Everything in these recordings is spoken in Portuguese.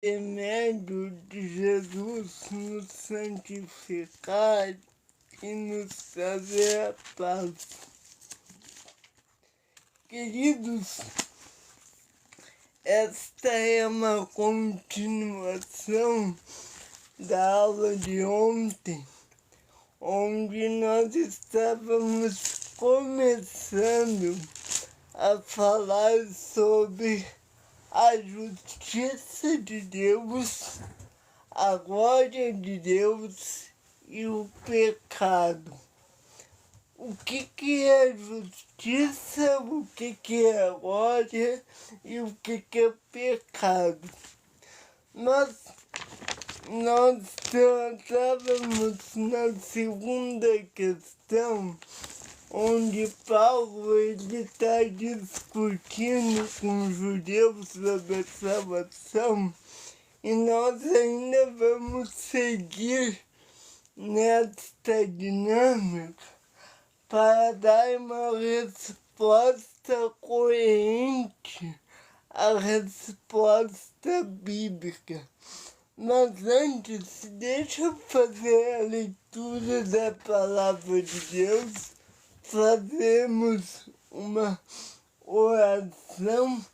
Remédio de Jesus nos santificar e nos trazer a paz. Queridos, esta é uma continuação da aula de ontem, onde nós estávamos começando a falar sobre a justiça de Deus, a glória de Deus e o pecado. O que é justiça, o que é glória e o que é pecado. Nós estávamos na segunda questão, onde Paulo está discutindo com os judeus sobre a salvação, e nós ainda vamos seguir nesta dinâmica para dar uma resposta coerente à resposta bíblica. Mas antes, deixa eu fazer a leitura da palavra de Deus. Fazemos uma oração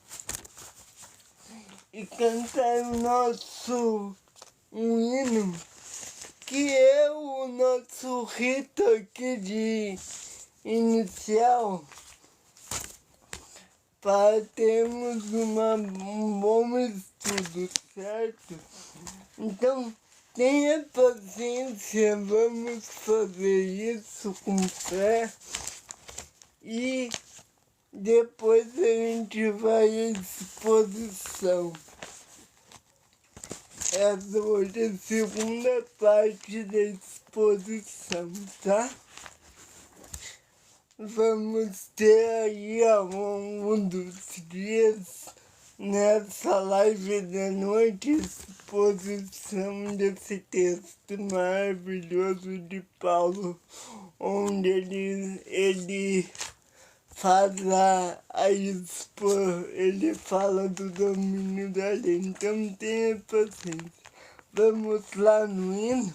e cantar um hino, que é o nosso rito aqui de inicial, para termos um bom estudo, certo? Então, tenha paciência, vamos fazer isso com fé e depois a gente vai à exposição. Essa hoje é a segunda parte da exposição, tá? Vamos ter aí ao longo dos dias, nessa live da noite, exposição desse texto maravilhoso de Paulo, onde ele ele fala do domínio da lei. Então tenha paciência. Vamos lá no hino.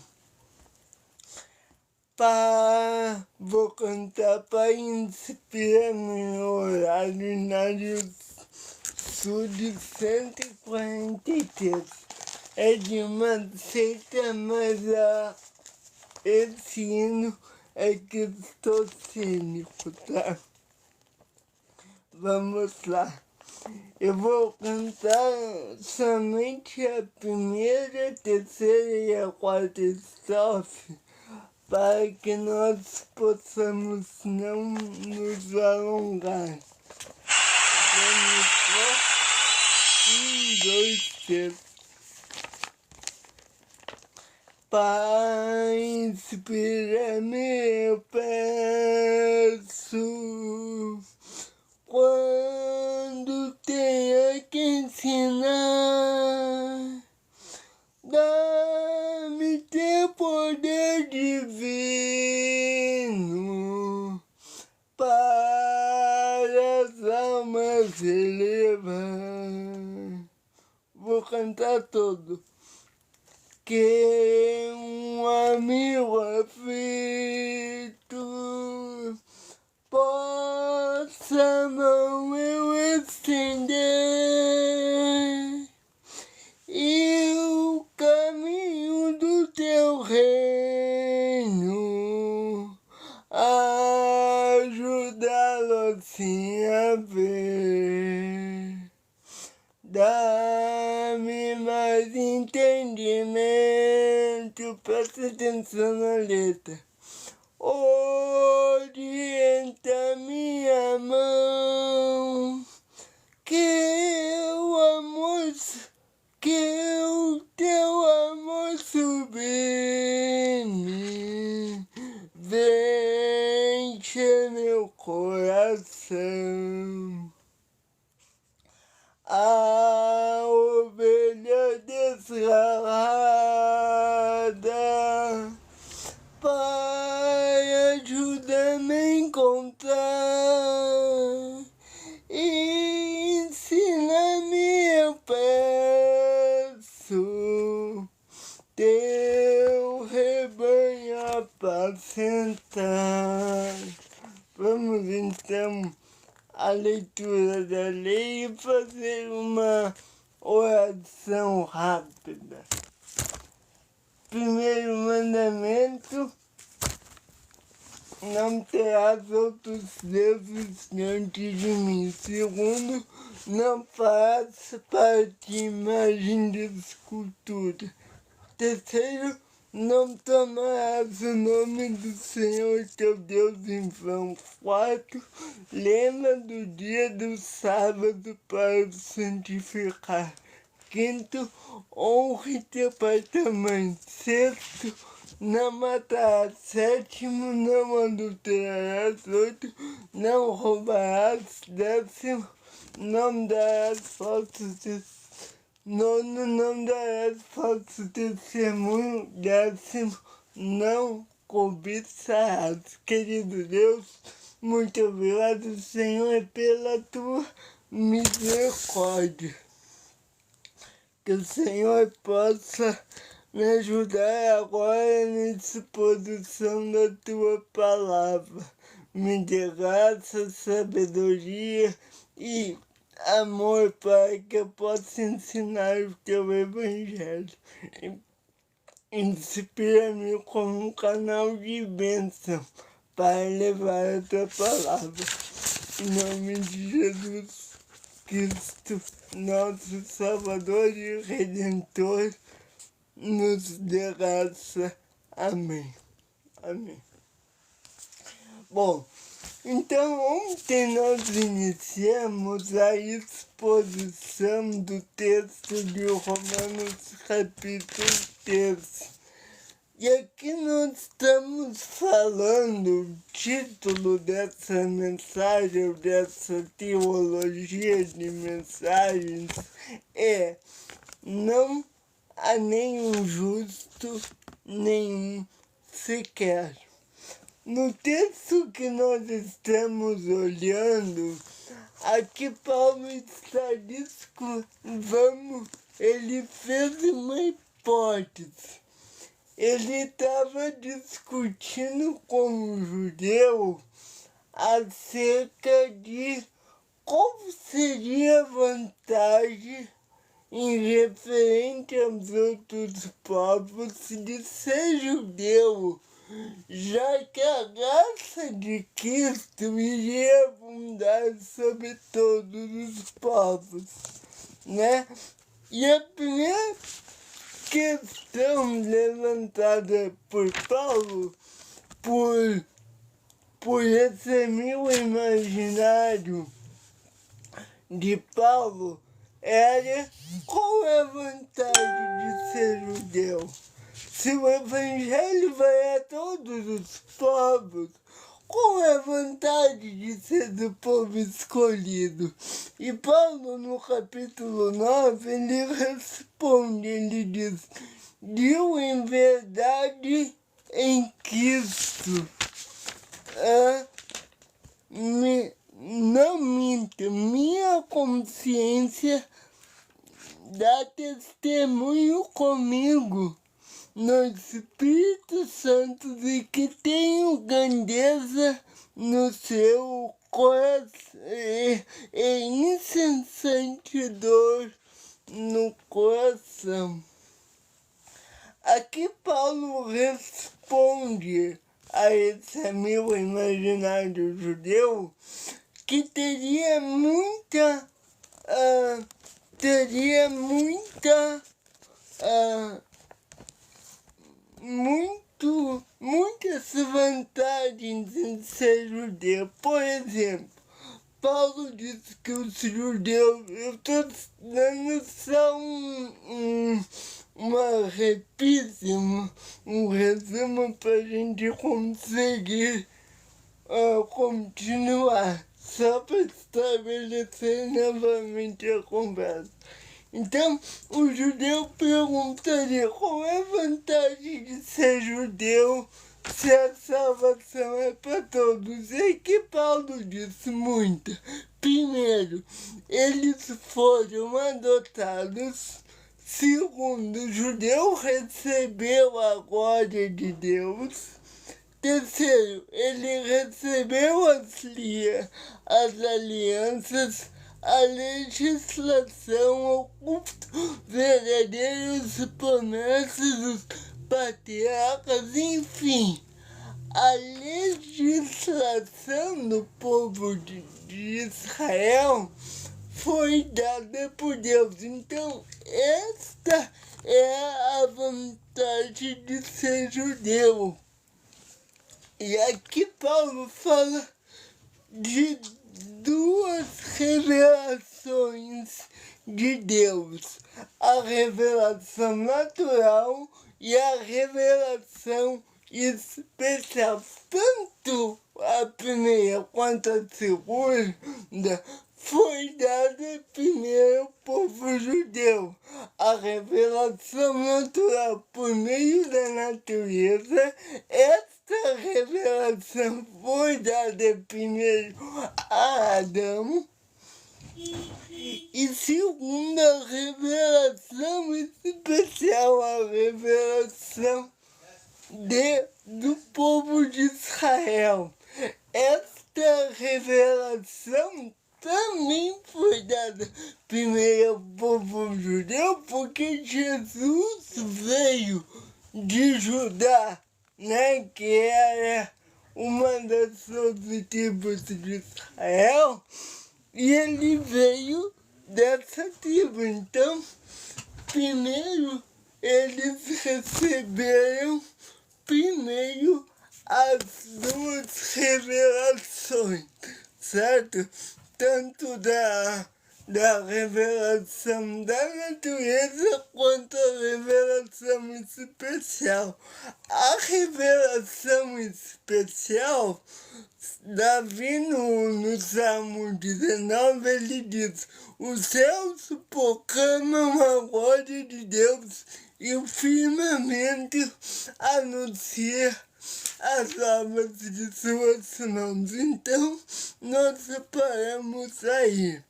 Vou cantar para inspirar meu horário na Sul de 143. É de uma seita, mas esse hino é cristocênico, tá? Vamos lá. Eu vou cantar somente a primeira, a terceira e a quarta estrofe, para que nós possamos não nos alongar. Vamos lá. 1, 2, 3. Pai, inspira-me, eu peço, quando tenha que ensinar, dá-me teu poder divino para as almas elevar. Vou cantar todo. Que um amigo aflito possa a mão eu estender e o caminho do teu reino ajudá-lo assim a ver. Dá-me mais entendimento, presta atenção na letra. Orienta minha mão, que o teu amor sublime enche meu coração. A ovelha desgarrada, Pai, ajuda-me a encontrar e ensina sentar. Vamos então à leitura da lei e fazer uma oração rápida. Primeiro mandamento: não terás outros deuses diante de mim. Segundo, não farás para ti imagem de escultura. Terceiro, não tomarás o nome do Senhor teu Deus em vão. Quarto, lembra do dia do sábado para o santificar. Quinto, honre teu pai e tua mãe. Sexto, não matarás. Sétimo, não adulterarás. Oito, não roubarás. Décimo, não darás falsos testemunhos. Nono, não darás falso testemunho. Décimo, não cobiçarás. Querido Deus, muito obrigado, Senhor, pela tua misericórdia. Que o Senhor possa me ajudar agora nessa exposição da tua palavra. Me dê graça, sabedoria e amor para que eu possa ensinar o teu evangelho. Inspira-me como um canal de bênção para levar a tua palavra. Em nome de Jesus Cristo, nosso Salvador e Redentor, nos dê graça. Amém. Amém. Bom, então ontem nós iniciamos a exposição do texto de Romanos capítulo 3. E aqui nós estamos falando, o título dessa mensagem, dessa teologia de mensagens é: não há nenhum justo, nenhum sequer. No texto que nós estamos olhando, aqui Paulo está ele fez uma hipótese. Ele estava discutindo com um judeu acerca de qual seria a vantagem em referente aos outros povos de ser judeu, já que a graça de Cristo iria abundar sobre todos os povos, né? E a primeira questão levantada por Paulo, por esse meu imaginário de Paulo, era qual é a vantagem de ser judeu? Se o evangelho vai a todos os povos, qual é a vantagem de ser do povo escolhido? E Paulo, no capítulo 9, ele responde, ele diz: digo em verdade em Cristo, não minto, minha consciência dá testemunho comigo no Espírito Santo de que tenho grandeza no seu coração e incessante dor no coração. Aqui Paulo responde a esse meu imaginário judeu que teria muitas vantagens em ser judeu. Por exemplo, Paulo diz que os judeus, eu estou dando só uma repise, um resumo para a gente conseguir continuar, só para estabelecer novamente a conversa. Então, o judeu perguntaria qual é a vantagem de ser judeu se a salvação é para todos. E que Paulo disse muito. Primeiro, eles foram adotados. Segundo, o judeu recebeu a glória de Deus. Terceiro, ele recebeu as alianças, a legislação oculta, verdadeiras promessas dos patriarcas, enfim. A legislação do povo de Israel foi dada por Deus. Então, esta é a vantagem de ser judeu. E aqui Paulo fala de duas revelações de Deus: a revelação natural e a revelação especial. Tanto a primeira quanto a segunda foi dada primeiro ao povo judeu. A revelação natural por meio da natureza, esta revelação foi dada primeiro a Adão. E segunda revelação especial, a revelação do povo de Israel. Esta revelação também foi dada primeiro ao povo judeu, porque Jesus veio de Judá, né, que era uma das 12 tribos de Israel, e ele veio dessa tribo. Então, primeiro eles receberam primeiro as duas revelações, certo? Tanto da revelação da natureza quanto a revelação especial. A revelação especial, Davi no Salmo 19, ele diz: os céus proclamam a glória de Deus e o firmamento anuncia as obras de suas mãos. Então, nós separamos aí.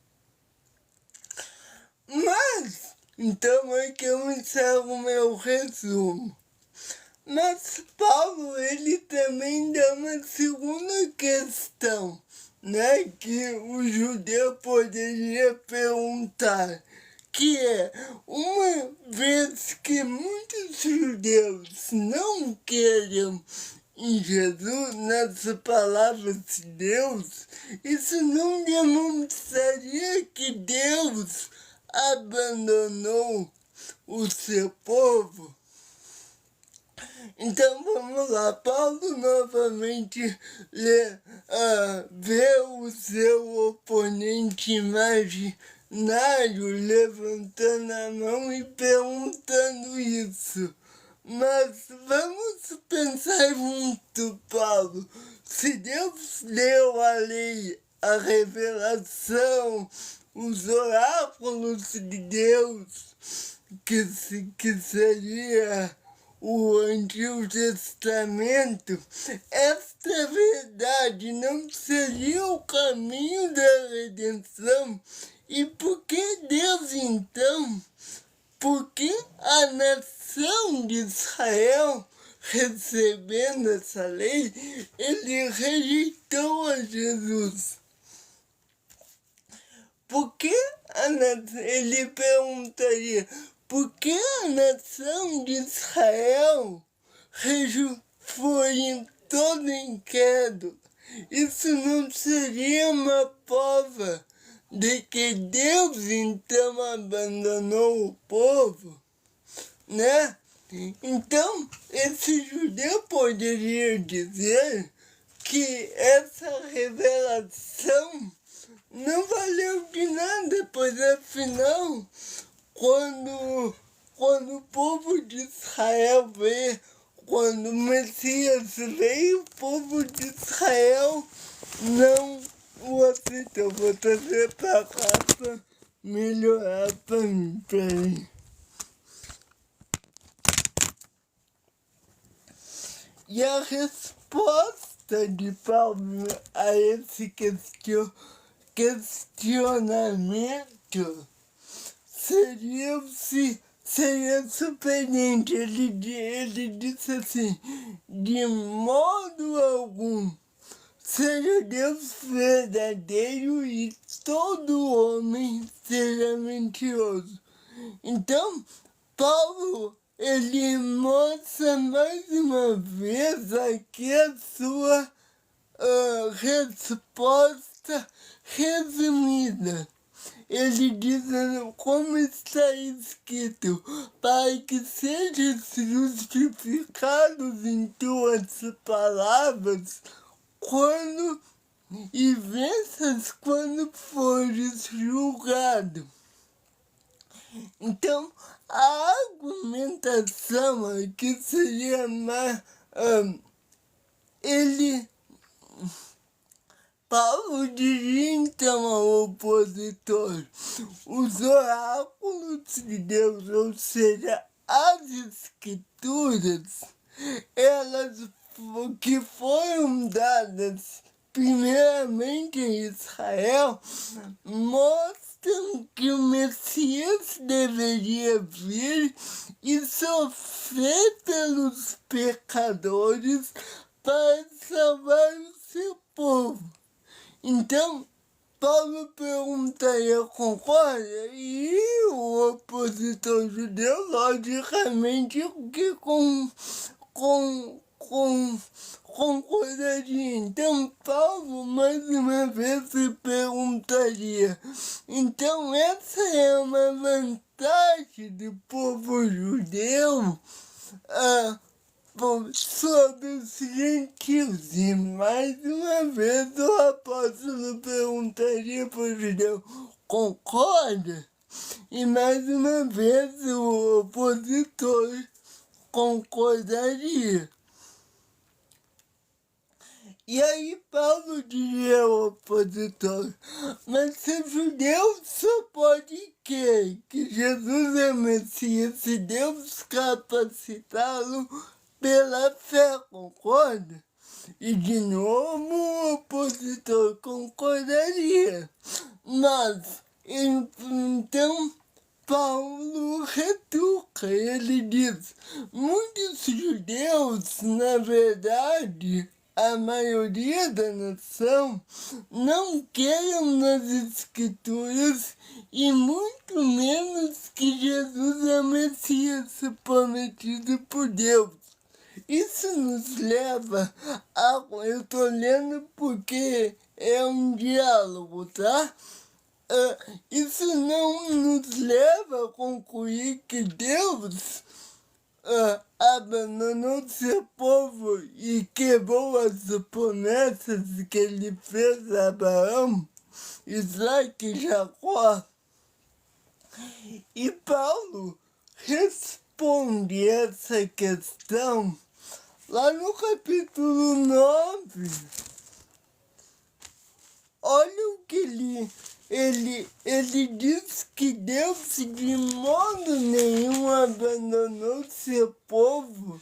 Mas, então é que eu encerro o meu resumo. Mas Paulo, ele também dá uma segunda questão, né, que o judeu poderia perguntar, que é: uma vez que muitos judeus não querem em Jesus, nas palavras de Deus, isso não demonstraria que Deus abandonou o seu povo? Então vamos lá, Paulo novamente vê o seu oponente imaginário levantando a mão e perguntando isso. Mas vamos pensar muito, Paulo. Se Deus deu a lei, a revelação, os oráculos de Deus, que seria o Antigo Testamento, esta verdade não seria o caminho da redenção? E por que Deus, então, por que a nação de Israel, recebendo essa lei, ele rejeitou a Jesus? Por que ele perguntaria: por que a nação de Israel foi toda incrédula? Isso não seria uma prova de que Deus então abandonou o povo, né? Então, esse judeu poderia dizer que essa revelação não valeu de nada, pois afinal, quando o povo de Israel veio, quando o Messias veio, o povo de Israel não o aceitou. Vou trazer para cá para melhorar para mim. E a resposta de Paulo a esse questionamento seria seria surpreendente. Ele disse assim: de modo algum, seja Deus verdadeiro e todo homem seja mentiroso. Então, Paulo, ele mostra mais uma vez aqui a sua resposta resumida. Ele diz como está escrito: para que sejam justificados em tuas palavras, quando e venças quando fores julgado. Então, a argumentação aqui seria mais... Paulo diria então ao opositor: os oráculos de Deus, ou seja, as escrituras, elas que foram dadas primeiramente em Israel, mostram que o Messias deveria vir e sofrer pelos pecadores para salvar o seu povo. Então, Paulo perguntaria: concorda? E o opositor judeu, logicamente, que concordaria. Então, Paulo, mais uma vez, se perguntaria: então, essa é uma vantagem do povo judeu sobre os gentios? E mais uma vez o apóstolo perguntaria para o judeu: concorda? E mais uma vez o opositor concordaria. E aí Paulo diria ao opositor: mas se o judeu só pode crer que Jesus é Messias, se Deus capacitá-lo pela fé, concorda? E de novo o opositor concordaria. Mas, então, Paulo retruca, ele diz: muitos judeus, na verdade, a maioria da nação, não querem nas escrituras e muito menos que Jesus é o Messias prometido por Deus. Isso nos leva a... Eu tô lendo porque é um diálogo, tá? Isso não nos leva a concluir que Deus abandonou seu povo e quebrou as promessas que ele fez a Abraão, Isaac e Jacó. E Paulo responde essa questão lá no capítulo 9. Olha o que ele diz: que Deus de modo nenhum abandonou seu povo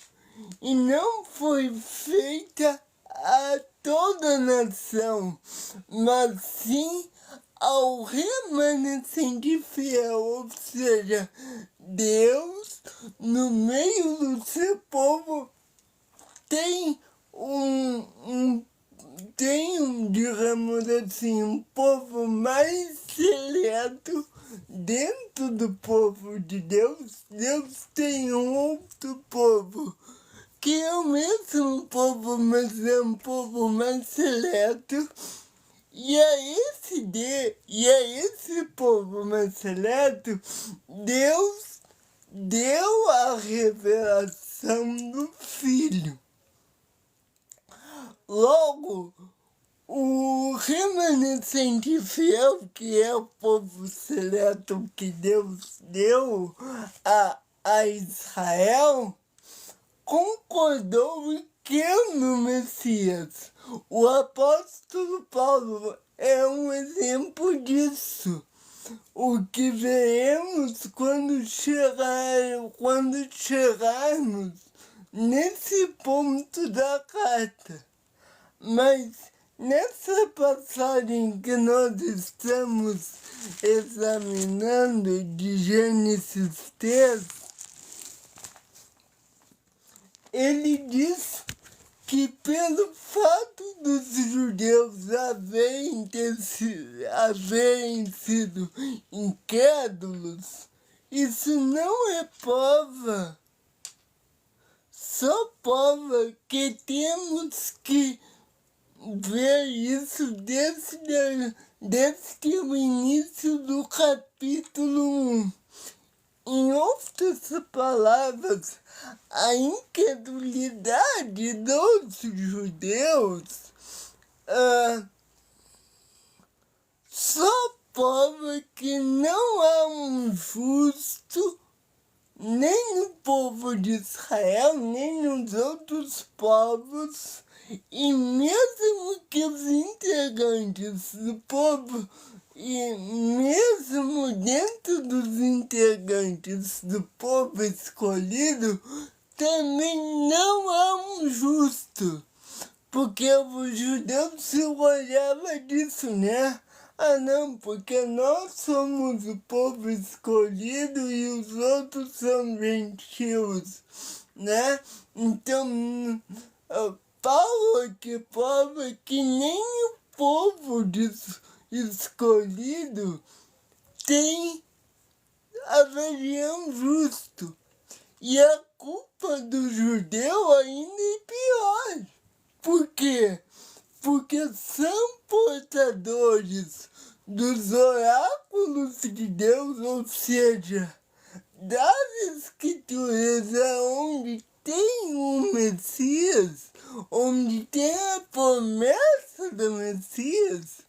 e não foi feita a toda a nação, mas sim ao remanescente fiel, ou seja, Deus no meio do seu povo tem digamos assim, um povo mais seleto. Dentro do povo de Deus, Deus tem um outro povo, que é o mesmo povo, mas é um povo mais seleto. E a esse povo mais seleto, Deus deu a revelação do Filho. Logo, o remanescente fiel, que é o povo seleto que Deus deu a Israel, concordou e creu no Messias. O apóstolo Paulo é um exemplo disso. O que veremos quando chegarmos nesse ponto da carta. Mas nessa passagem que nós estamos examinando de Gênesis 3, ele diz que pelo fato dos judeus haverem sido incrédulos, isso não é prova. Só prova que temos que ver isso desde o início do capítulo 1. Em outras palavras, a incredulidade dos judeus só prova que não há um justo nem no povo de Israel, nem nos outros povos, e mesmo que os integrantes do povo, e mesmo dentro dos integrantes do povo escolhido, também não há um justo, porque os judeus se olhavam disso, né? Ah, não, porque nós somos o povo escolhido e os outros são gentios, né? Então, Paulo aqui prova que nem o povo escolhido tem avaliação justo. E a culpa do judeu ainda é pior. Por quê? Porque são portadores dos oráculos de Deus, ou seja, das escrituras onde tem o Messias, onde tem a promessa do Messias.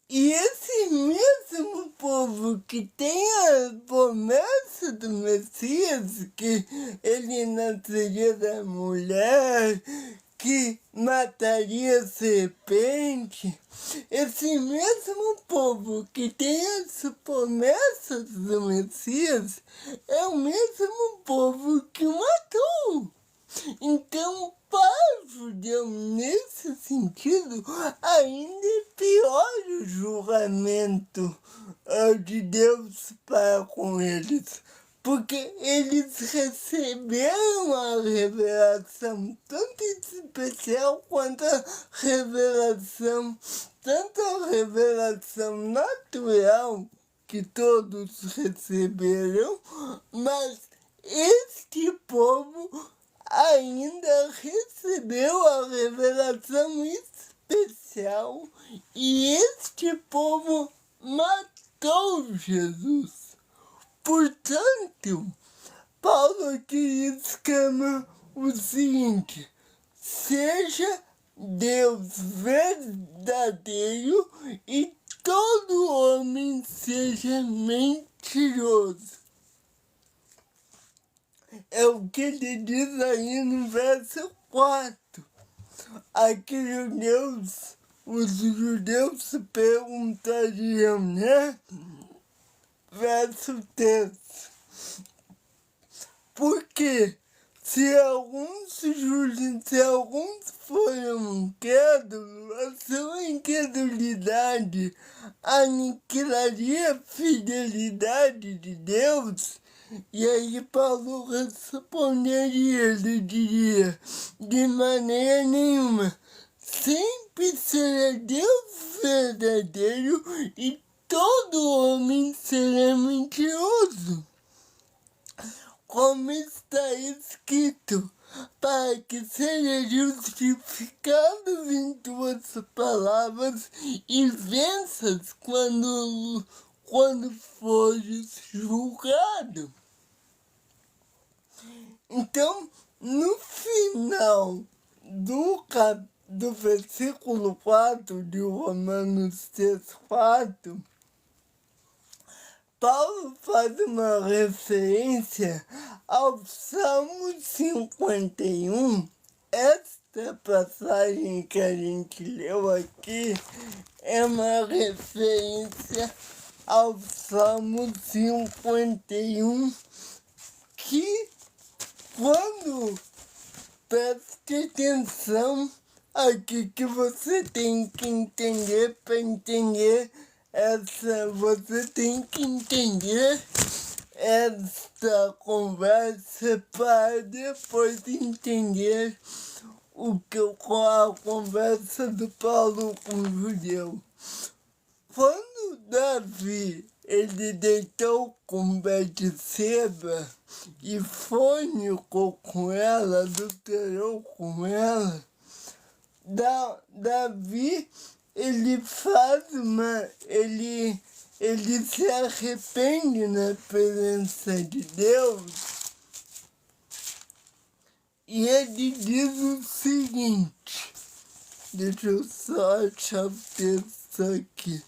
E esse mesmo povo que tem a promessa do Messias, que ele nasceria da mulher, que mataria a serpente, esse mesmo povo que tem essa promessa do Messias é o mesmo povo que o matou. Então, para o judeu, nesse sentido, ainda é pior o julgamento de Deus para com eles. Porque eles receberam a revelação, tanto especial quanto a revelação, tanto a revelação natural que todos receberam, mas este povo ainda recebeu a revelação especial e este povo matou Jesus. Portanto, Paulo aqui exclama o seguinte: seja Deus verdadeiro e todo homem seja mentiroso. É o que ele diz aí no verso 4. Aqui os judeus se perguntariam, né? Verso 3. Porque se alguns foram incrédulos, a sua incredulidade aniquilaria a fidelidade de Deus. E aí Paulo responderia, ele diria, de maneira nenhuma, sempre será Deus verdadeiro e todo homem será mentiroso. Como está escrito, para que seja justificados em tuas palavras e venças quando fores julgado. Então, no final do versículo 4 de Romanos 3:4, Paulo faz uma referência ao Salmo 51. Esta passagem que a gente leu aqui é uma referência ao Salmo 51, que quando preste atenção aqui que você tem que entender para entender você tem que entender esta conversa para depois entender qual a conversa do Paulo com o judeu. Quando Davi ele deitou com Betseba e fornicou com ela, adulterou com ela, Davi ele se arrepende na presença de Deus e ele diz o seguinte, deixa eu só achar o texto aqui.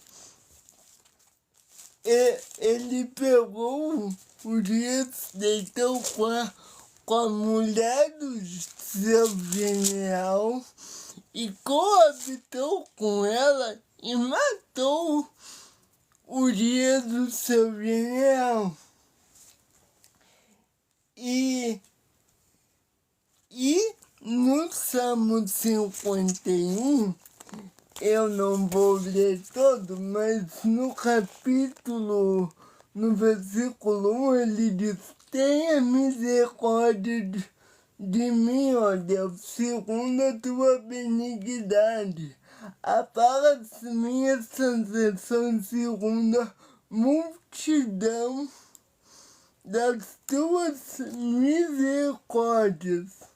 Ele pegou Urias, deitou com a mulher do seu general e coabitou com ela e matou Urias, do seu general. E no Salmo 51, eu não vou ler todo, mas no versículo 1, ele diz: tenha misericórdia de mim, ó Deus, segundo a tua benignidade. Apaga as minhas transgressões segundo a multidão das tuas misericórdias.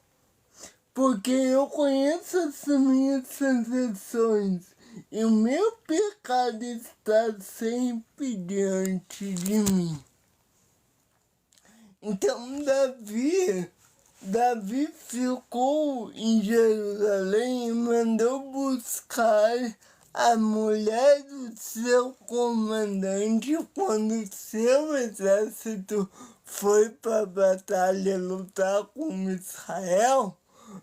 Porque eu conheço as minhas transgressões e o meu pecado está sempre diante de mim. Então Davi ficou em Jerusalém e mandou buscar a mulher do seu comandante quando seu exército foi para a batalha lutar com Israel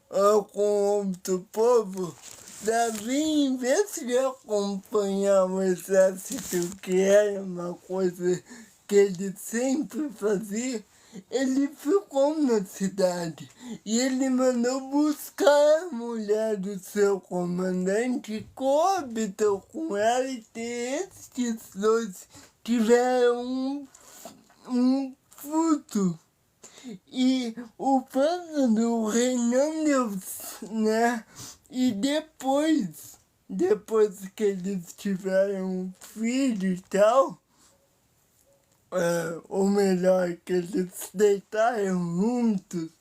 ou com outro povo. Davi, em vez de acompanhar o exército, que era uma coisa que ele sempre fazia, ele ficou na cidade e ele mandou buscar a mulher do seu comandante, coabitou com ela e estes dois tiveram um fruto. E o plano do rei não deu, né? E depois que eles tiveram um filho e tal, ou melhor, que eles deitaram juntos,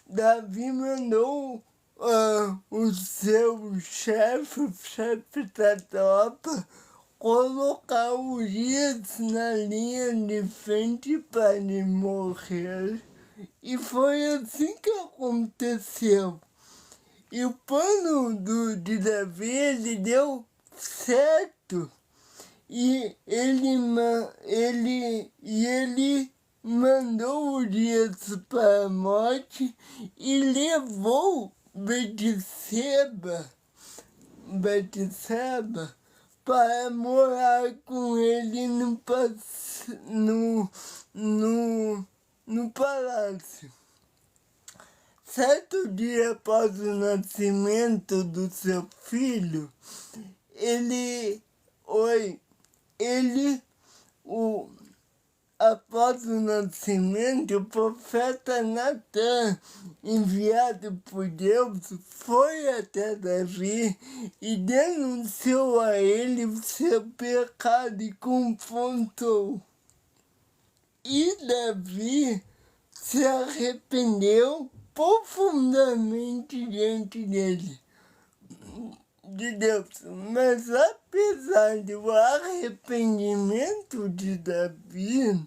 Davi mandou o seu chefe da tropa, colocar Urias na linha de frente para ele morrer. E foi assim que aconteceu. E o plano de Davi, ele deu certo. E ele mandou Urias para a morte e levou Betseba para morar com ele no palácio. Certo dia após o nascimento do seu filho, após o nascimento, o profeta Natan, enviado por Deus, foi até Davi e denunciou a ele o seu pecado e confrontou. E Davi se arrependeu profundamente diante de Deus. Mas apesar do arrependimento de Davi,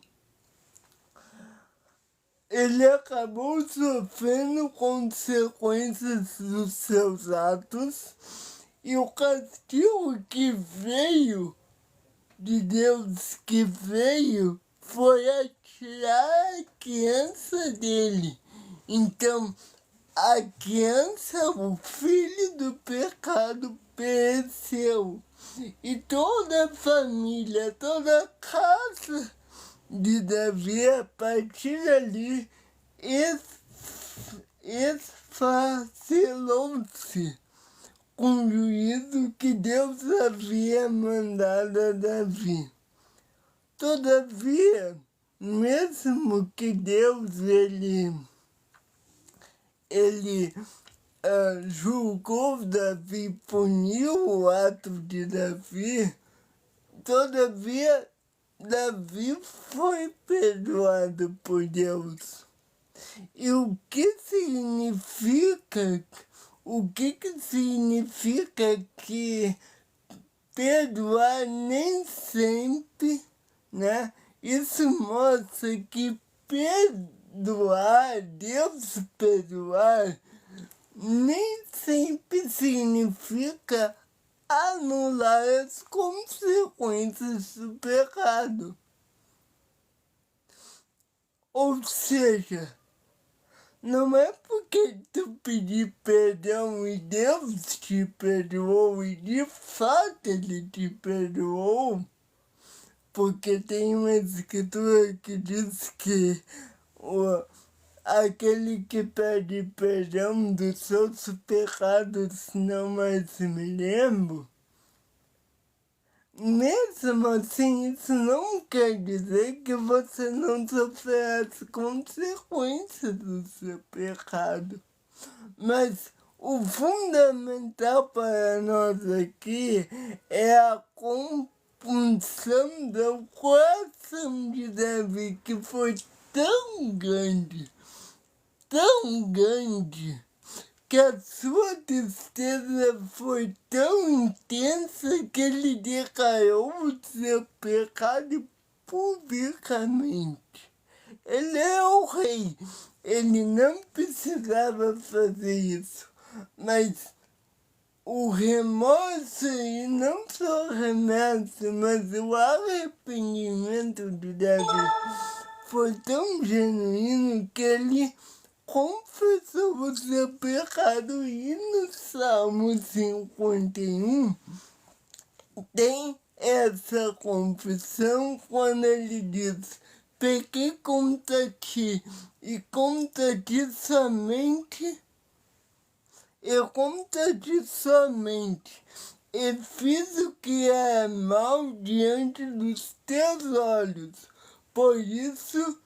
ele acabou sofrendo consequências dos seus atos e o castigo que veio de Deus foi atirar a criança dele. Então, a criança, o filho do pecado, pereceu. E toda a família, toda a casa de Davi, a partir dali, esfacelou-se com o juízo que Deus havia mandado a Davi. Todavia, mesmo que Deus, ele julgou Davi, puniu o ato de Davi, todavia Davi foi perdoado por Deus. E o que significa que perdoar nem sempre, né? Isso mostra que Deus perdoar, nem sempre significa anular as consequências do pecado. Ou seja, não é porque tu pedir perdão e Deus te perdoou, e de fato Ele te perdoou, porque tem uma escritura que diz que aquele que pede perdão dos seus pecados não mais me lembro. Mesmo assim, isso não quer dizer que você não sofrerá as consequências do seu pecado. Mas o fundamental para nós aqui é a compunção do coração de Davi, que foi tão grande, que a sua tristeza foi tão intensa que ele declarou o seu pecado publicamente. Ele é o rei, ele não precisava fazer isso, mas o remorso, e não só o remorso, mas o arrependimento de Davi foi tão genuíno que ele confessou o seu pecado. E no Salmo 51 tem essa confissão quando ele diz: pequei contra ti, e contra ti somente, e fiz o que é mal diante dos teus olhos. Por isso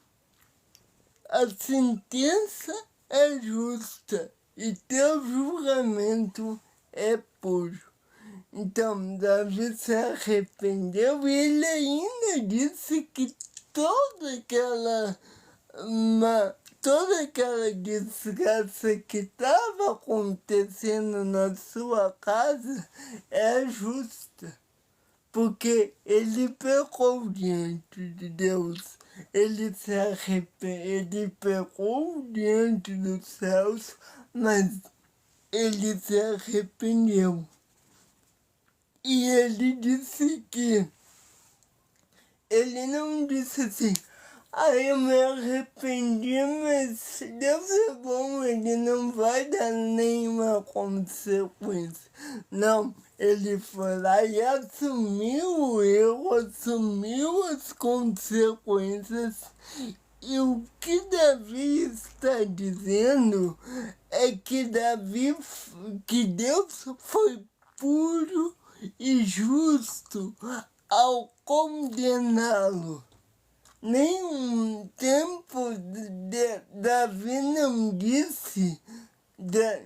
a sentença é justa e teu julgamento é puro. Então Davi se arrependeu e ele ainda disse que toda aquela desgraça que estava acontecendo na sua casa é justa, porque ele pecou diante de Deus. Ele pecou diante dos céus, mas ele se arrependeu. E ele disse que ele não disse assim: eu me arrependi, mas Deus é bom, ele não vai dar nenhuma consequência. Não, ele foi lá e assumiu o erro, assumiu as consequências. E o que Davi está dizendo é que Deus foi puro e justo ao condená-lo. Nenhum tempo Davi não disse,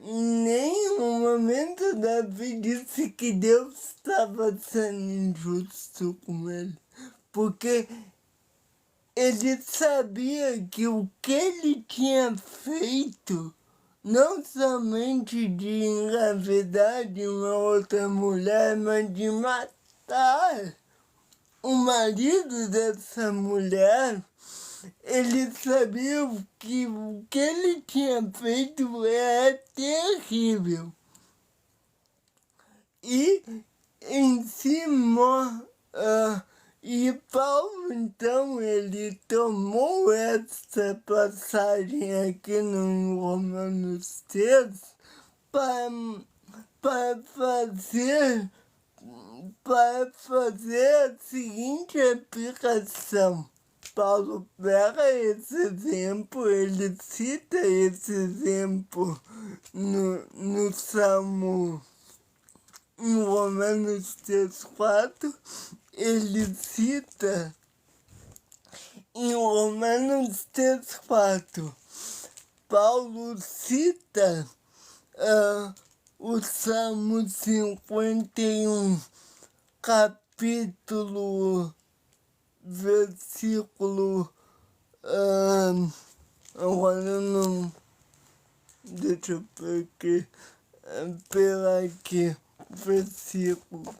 em nenhum momento Davi disse que Deus estava sendo injusto com ele, porque ele sabia que o que ele tinha feito, não somente de engravidar de uma outra mulher, mas de matar o marido dessa mulher, ele sabia que o que ele tinha feito era terrível. E e Paulo, então, ele tomou essa passagem aqui no Romanos 3 para fazer a seguinte aplicação. Paulo pega esse exemplo, ele cita esse exemplo no Salmo, em Romanos 3:4, ele cita em Romanos 3:4, Paulo cita o Salmo 51, capítulo, versículo, agora eu não, deixa eu ver aqui, pela aqui, versículo,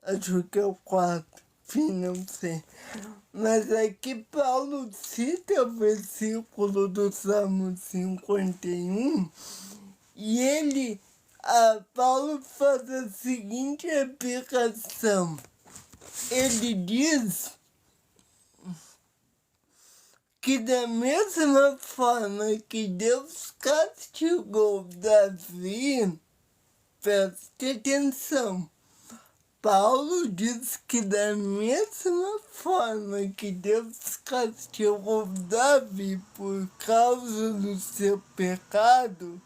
acho que é o 4, enfim, não sei. Mas aqui Paulo cita o versículo do Salmo 51 e Paulo faz a seguinte aplicação. Ele diz que da mesma forma que Deus castigou Davi, preste atenção, Paulo diz que da mesma forma que Deus castigou Davi por causa do seu pecado,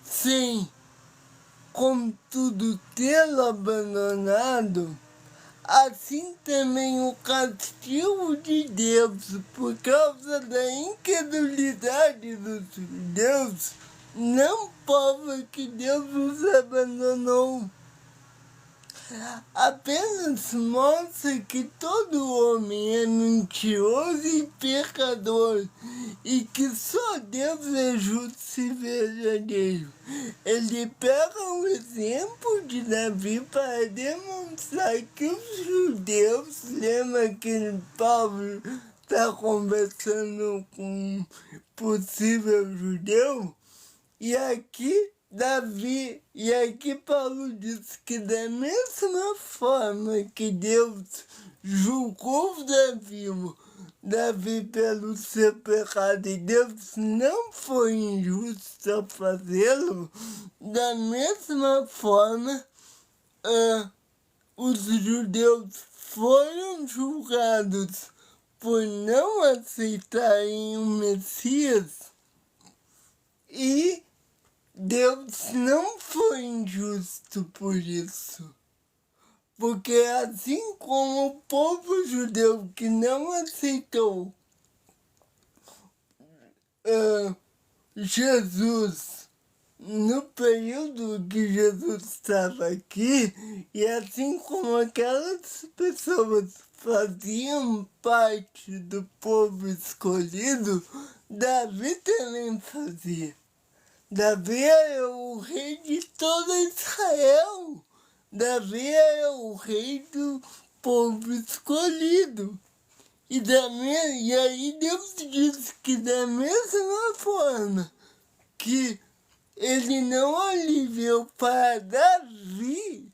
sem, contudo, tê-lo abandonado, assim também o castigo de Deus por causa da incredulidade dos judeus não prova que Deus os abandonou. Apenas mostra que todo homem é mentiroso e pecador e que só Deus é justo e verdadeiro. Ele pega o exemplo de Davi para demonstrar que os judeus, lembra que Paulo está conversando com um possível judeu? E aqui Paulo diz que da mesma forma que Deus julgou Davi pelo seu pecado e Deus não foi injusto ao fazê-lo, da mesma forma os judeus foram julgados por não aceitarem o Messias e Deus não foi injusto por isso, porque assim como o povo judeu que não aceitou Jesus no período que Jesus estava aqui, e assim como aquelas pessoas faziam parte do povo escolhido, Davi também fazia. Davi era o rei de todo Israel. Davi era o rei do povo escolhido. E aí Deus diz que da mesma forma que ele não aliviou para Davi,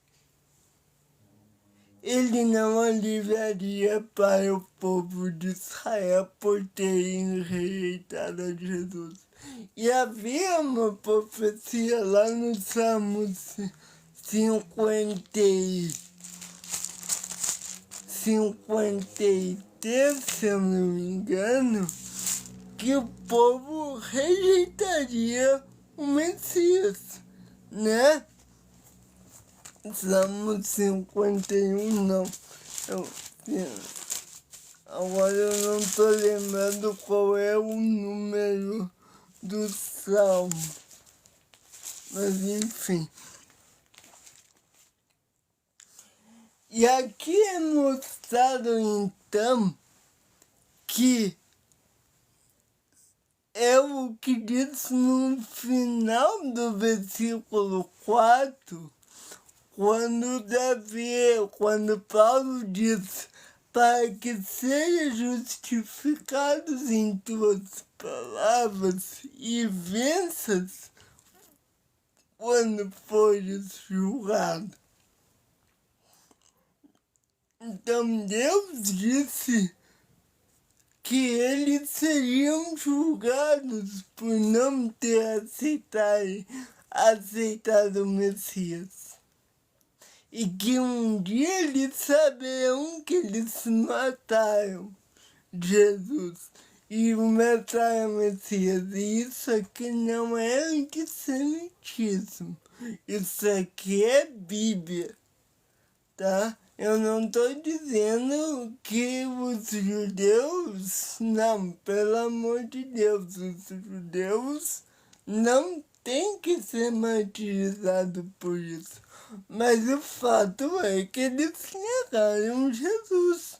ele não aliviaria para o povo de Israel por terem rejeitado a Jesus. E havia uma profecia lá no Salmo 53, se eu não me engano, que o povo rejeitaria o Messias, né? Salmo 51, não. Agora eu não estou lembrando qual é o número do Salmo. Mas enfim. E aqui é mostrado então que é o que diz no final do versículo 4, quando Paulo diz para que sejam justificados em tuas palavras e venças quando fores julgado. Então Deus disse que eles seriam julgados por não ter aceitado o Messias. E que um dia eles saberão que eles mataram Jesus e mataram o Messias. E isso aqui não é antissemitismo. Isso aqui é Bíblia, tá? Eu não estou dizendo que os judeus, não, pelo amor de Deus, os judeus não têm que ser martirizados por isso. Mas o fato é que eles negaram Jesus,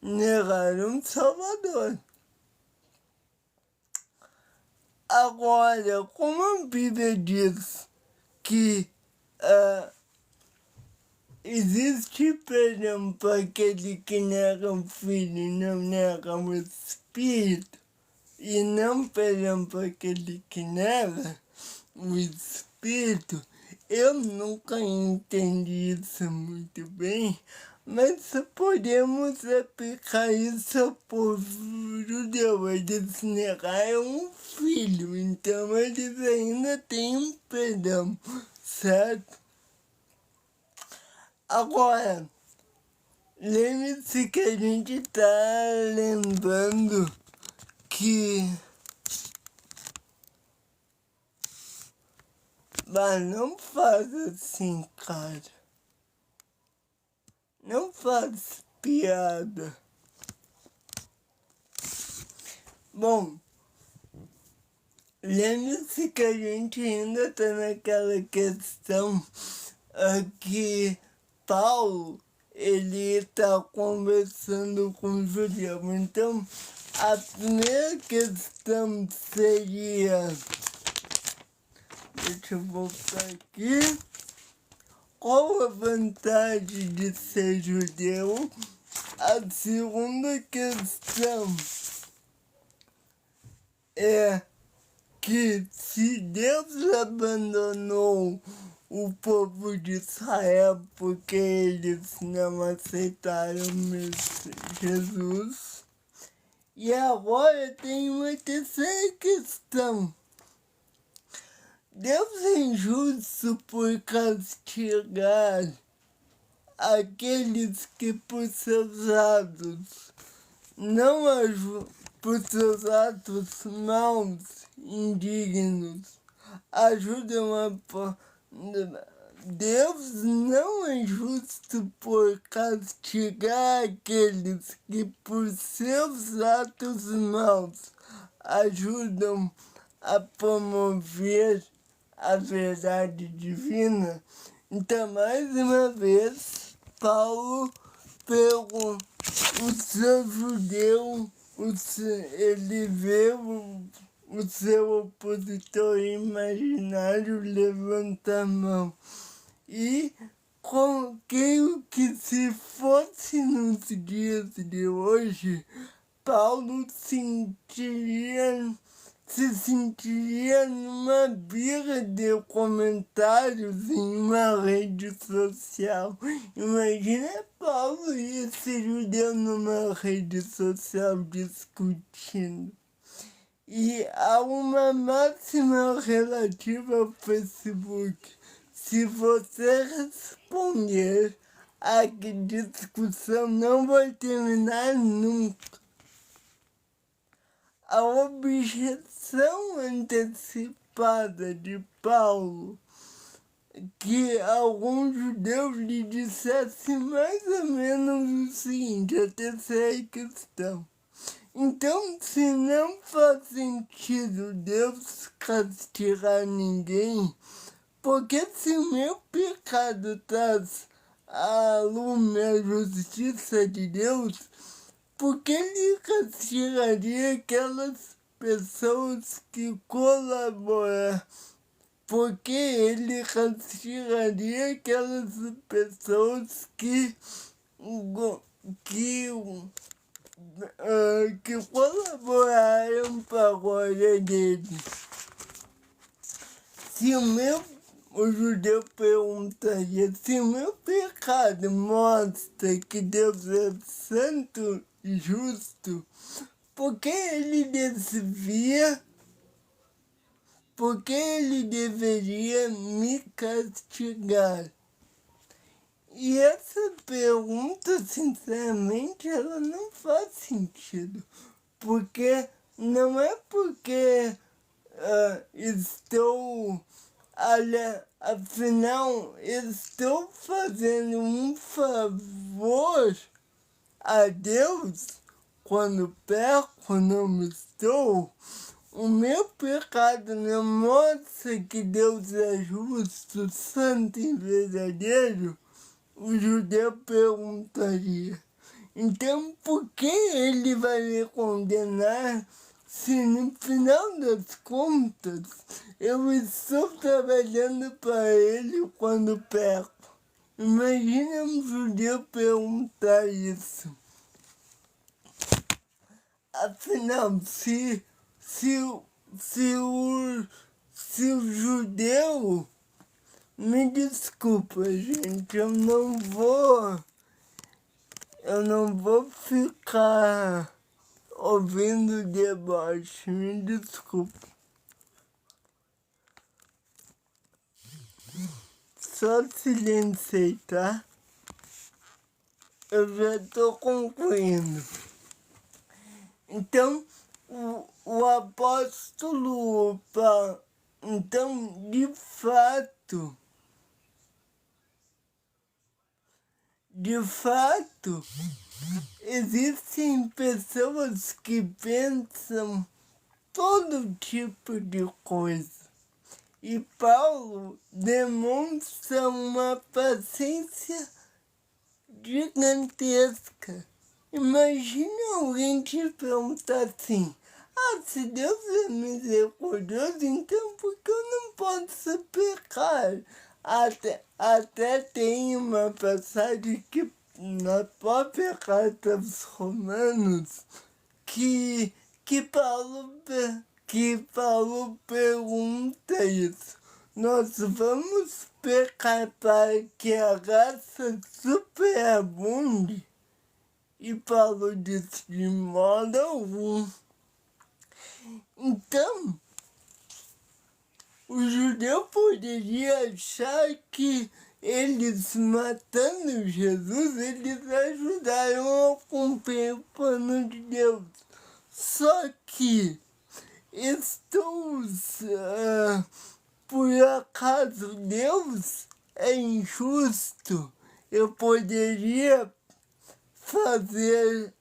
negaram Salvador. Agora, como a Bíblia diz que existe perdão para aquele que nega o Filho e não nega o Espírito, e não perdão para aquele que nega o Espírito, eu nunca entendi isso muito bem, mas podemos aplicar isso ao povo judeu. Eles negaram o Filho, então eles ainda têm um perdão, certo? Agora, lembre-se que a gente tá lembrando que... Mas não faz assim, cara. Não faz piada. Bom, lembre-se que a gente ainda tá naquela questão que Paulo, ele está conversando com o judeu. Então, a primeira questão seria... Deixa eu voltar aqui. Qual a vantagem de ser judeu? A segunda questão é que se Deus abandonou o povo de Israel porque eles não aceitaram Jesus. E agora tem uma terceira questão. Deus é injusto por castigar aqueles que por seus atos não ajudam, por seus atos maus, indignos, ajudam a... Deus não é justo por castigar aqueles que por seus atos maus ajudam a promover a verdade divina. Então, mais uma vez, Paulo pelo o seu judeu, ele vê o seu opositor imaginário levanta a mão. E creio que se fosse nos dias de hoje, Paulo se sentiria numa briga de comentários em uma rede social. Imagina Paulo e esse judeu numa rede social discutindo. E há uma máxima relativa ao Facebook. Se você responder, a discussão não vai terminar nunca. A objeção antecipada de Paulo, que alguns judeus lhe dissessem mais ou menos o seguinte, a terceira questão. Então, se não faz sentido Deus castigar ninguém, porque se o meu pecado traz à lume a justiça de Deus, por que ele castigaria aquelas pessoas que colaboram? Por que ele castigaria aquelas pessoas que colaboraram para a glória dele? O judeu perguntaria, se o meu pecado mostra que Deus é santo e justo, por que ele desvia? Por que ele deveria me castigar? E essa pergunta, sinceramente, ela não faz sentido. Porque não é porque estou Olha, afinal, estou fazendo um favor a Deus quando peco, não estou. O meu pecado não mostra que Deus é justo, santo e verdadeiro. O judeu perguntaria. Então, por que ele vai me condenar se no final das contas eu estou trabalhando para ele quando peco? Imagina um judeu perguntar isso. Afinal, se o judeu... Me desculpa, gente, eu não vou ficar ouvindo deboche, me desculpa. Só silenciei, tá? Eu já tô concluindo. Então, o apóstolo Paulo, então, de fato, existem pessoas que pensam todo tipo de coisa. E Paulo demonstra uma paciência gigantesca. Imagina alguém te perguntar assim: se Deus é misericordioso, então por que eu não posso pecar? Até tem uma passagem que na própria carta aos Romanos que Paulo pergunta isso. Nós vamos pecar para que a graça superabunde? E Paulo disse de modo algum. Então, o judeu poderia achar que eles matando Jesus, eles ajudaram a cumprir o plano de Deus. Só que por acaso Deus é injusto? Eu poderia fazer,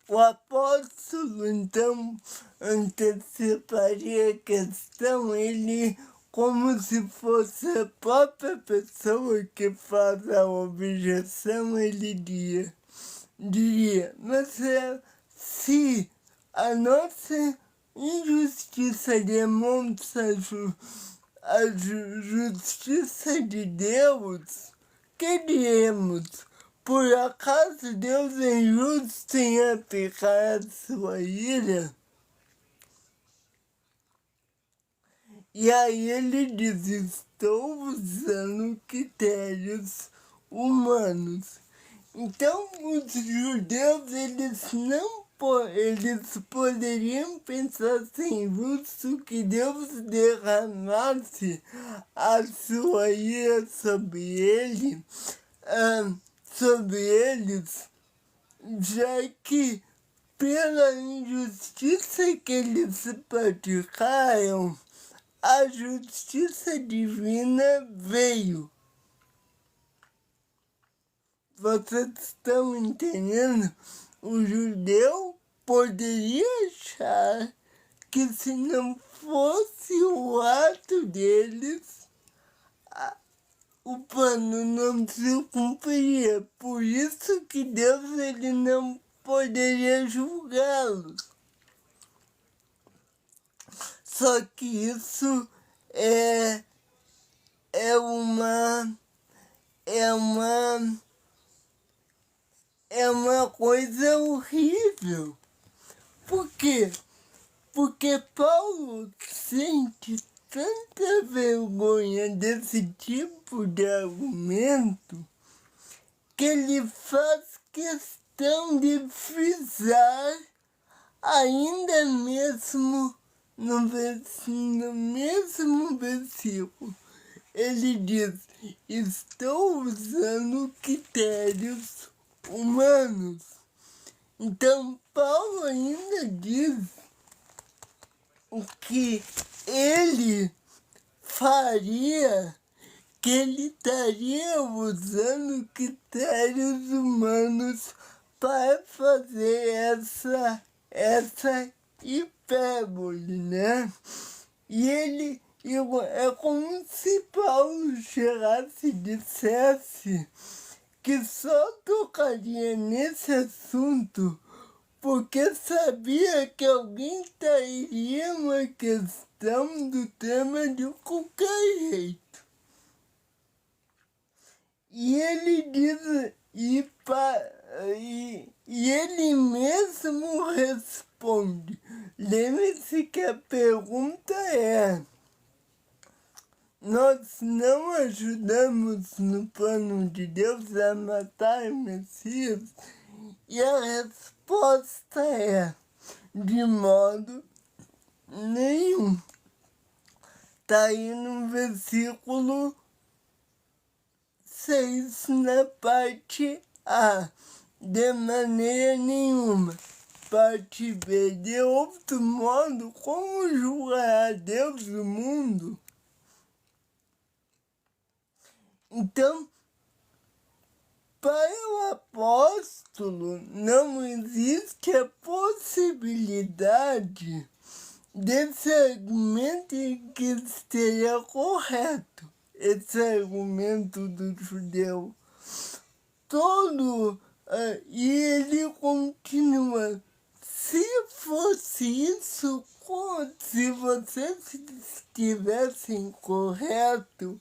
O apóstolo, então, anteciparia a questão, ele, como se fosse a própria pessoa que faz a objeção, ele diria, mas se a nossa injustiça demonstra a justiça de Deus, que diremos? Por acaso Deus é injusto em aplicar a sua ira? E aí ele diz, estou usando critérios humanos. Então os judeus, eles poderiam pensar assim, justo que Deus derramasse a sua ira sobre eles, já que pela injustiça que eles praticaram, a justiça divina veio. Vocês estão entendendo? O judeu poderia achar que se não fosse o ato deles, o plano não se cumpriria. Por isso que Deus ele não poderia julgá-los. Só que isso é uma coisa horrível. Por quê? Porque Paulo sente tanta vergonha desse tipo de argumento que ele faz questão de frisar, ainda mesmo no mesmo versículo. Ele diz, estou usando critérios humanos. Então, Paulo ainda diz que ele faria, que ele estaria usando critérios humanos para fazer essa hipérbole, né? E é como se Paulo chegasse e dissesse que só tocaria nesse assunto porque sabia que alguém trairia uma questão do tema de qualquer jeito. E ele diz, e ele mesmo responde. Lembre-se que a pergunta é: nós não ajudamos no plano de Deus a matar o Messias? E a resposta é: de modo nenhum. Está aí no versículo 6, na parte A. De maneira nenhuma. Parte B. De outro modo, como julgará Deus o mundo? Então, para o apóstolo, não existe a possibilidade desse argumento que esteja correto. Esse argumento do judeu todo, e ele continua: se fosse isso, se vocês estivessem corretos,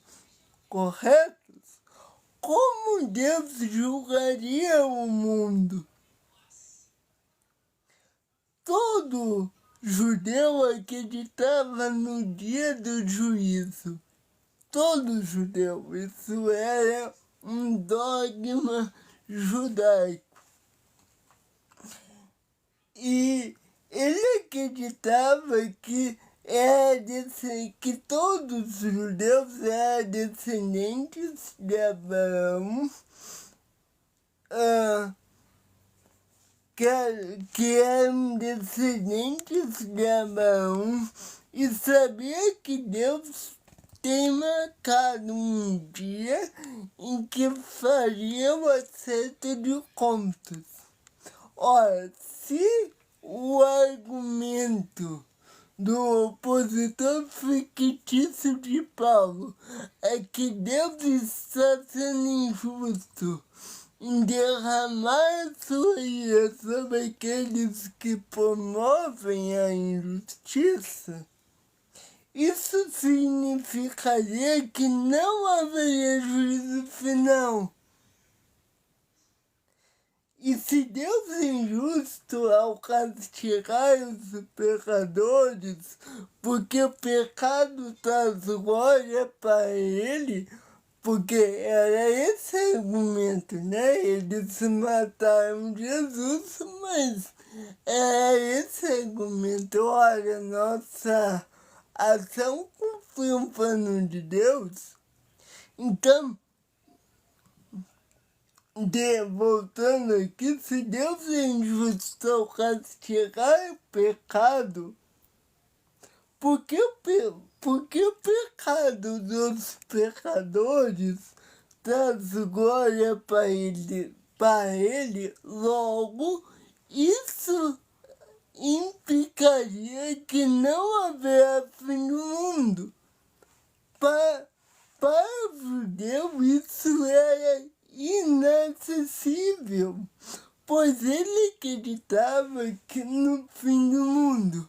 como Deus julgaria o mundo? Todo judeu acreditava no dia do juízo. Todo judeu. Isso era um dogma judaico. E ele acreditava que que todos os judeus eram descendentes de Abraão, que eram descendentes de Abraão, e sabia que Deus tem marcado um dia em que faria o acerto de contas. Ora, se o argumento do opositor fictício de Paulo é que Deus está sendo injusto em derramar a sua ira sobre aqueles que promovem a injustiça, isso significaria que não haveria juízo final. E se Deus é injusto ao castigar os pecadores, porque o pecado traz glória para ele, porque era esse argumento, né? Eles mataram Jesus, mas era esse argumento. Olha, nossa ação cumpriu o plano de Deus. Então, voltando aqui, se Deus é injusto ao castigar o pecado, porque o pecado dos pecadores traz glória para ele, logo isso implicaria que não haverá fim do mundo. Para o judeu isso era inacessível, pois ele acreditava que no fim do mundo.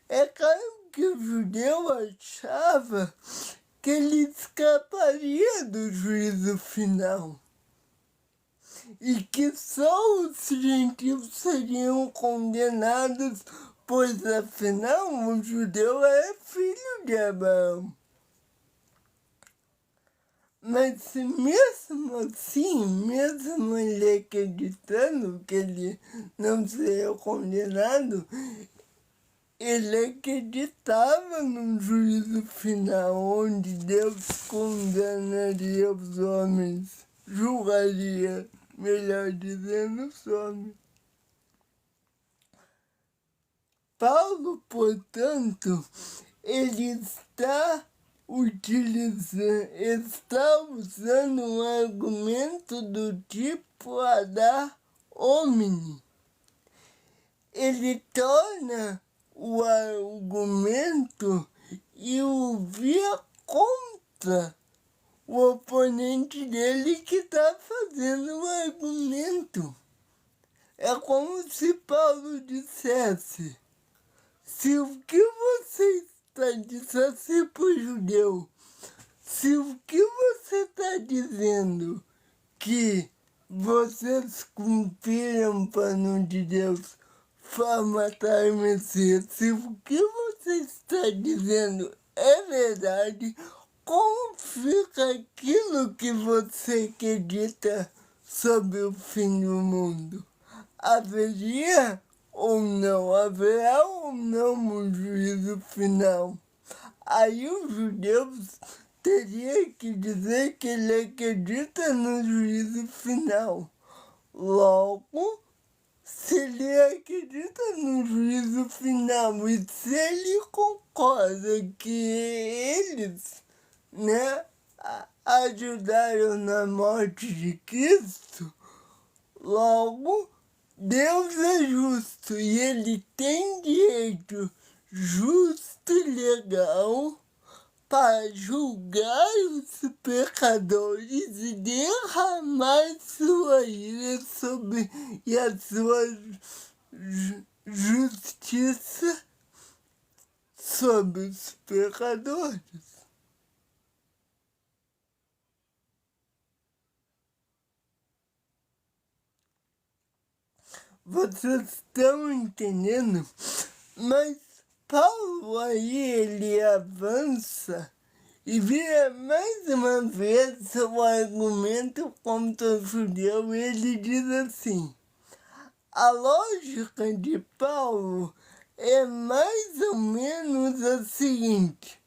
É claro que o judeu achava que ele escaparia do juízo final e que só os gentios seriam condenados, pois afinal o judeu é filho de Abraão. Mas mesmo assim, mesmo ele acreditando que ele não seria condenado, ele acreditava num juízo final, onde Deus condenaria os homens, julgaria, melhor dizendo, os homens. Paulo, portanto, ele está usando um argumento do tipo ad hominem. Ele torna o argumento e o via contra o oponente dele que está fazendo o argumento. É como se Paulo dissesse: se o que você está dizendo para o judeu, se o que você está dizendo que vocês cumpriram o plano de Deus para matar o Messias, se o que você está dizendo é verdade, como fica aquilo que você acredita sobre o fim do mundo? Haverá ou não um juízo final? Aí os judeus teriam que dizer que ele acredita no juízo final. Logo, se ele acredita no juízo final e se ele concorda que eles, ajudaram na morte de Cristo, logo, Deus é justo e ele tem direito justo e legal para julgar os pecadores e derramar sua ira sobre e a sua justiça sobre os pecadores. Vocês estão entendendo? Mas Paulo aí ele avança e vira mais uma vez o argumento contra o judeu. Ele diz assim: a lógica de Paulo é mais ou menos a seguinte: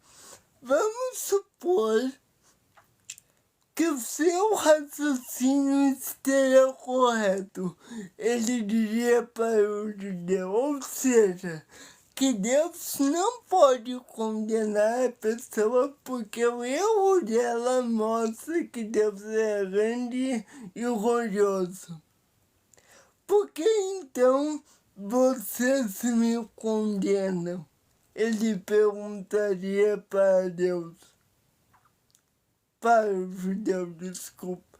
vamos supor que o seu raciocínio esteja correto. Ele diria para o judeu, ou seja, que Deus não pode condenar a pessoa porque o erro dela mostra que Deus é grande e orgulhoso. Por que então vocês me condenam? Ele perguntaria para Deus. Para os judeus, desculpa.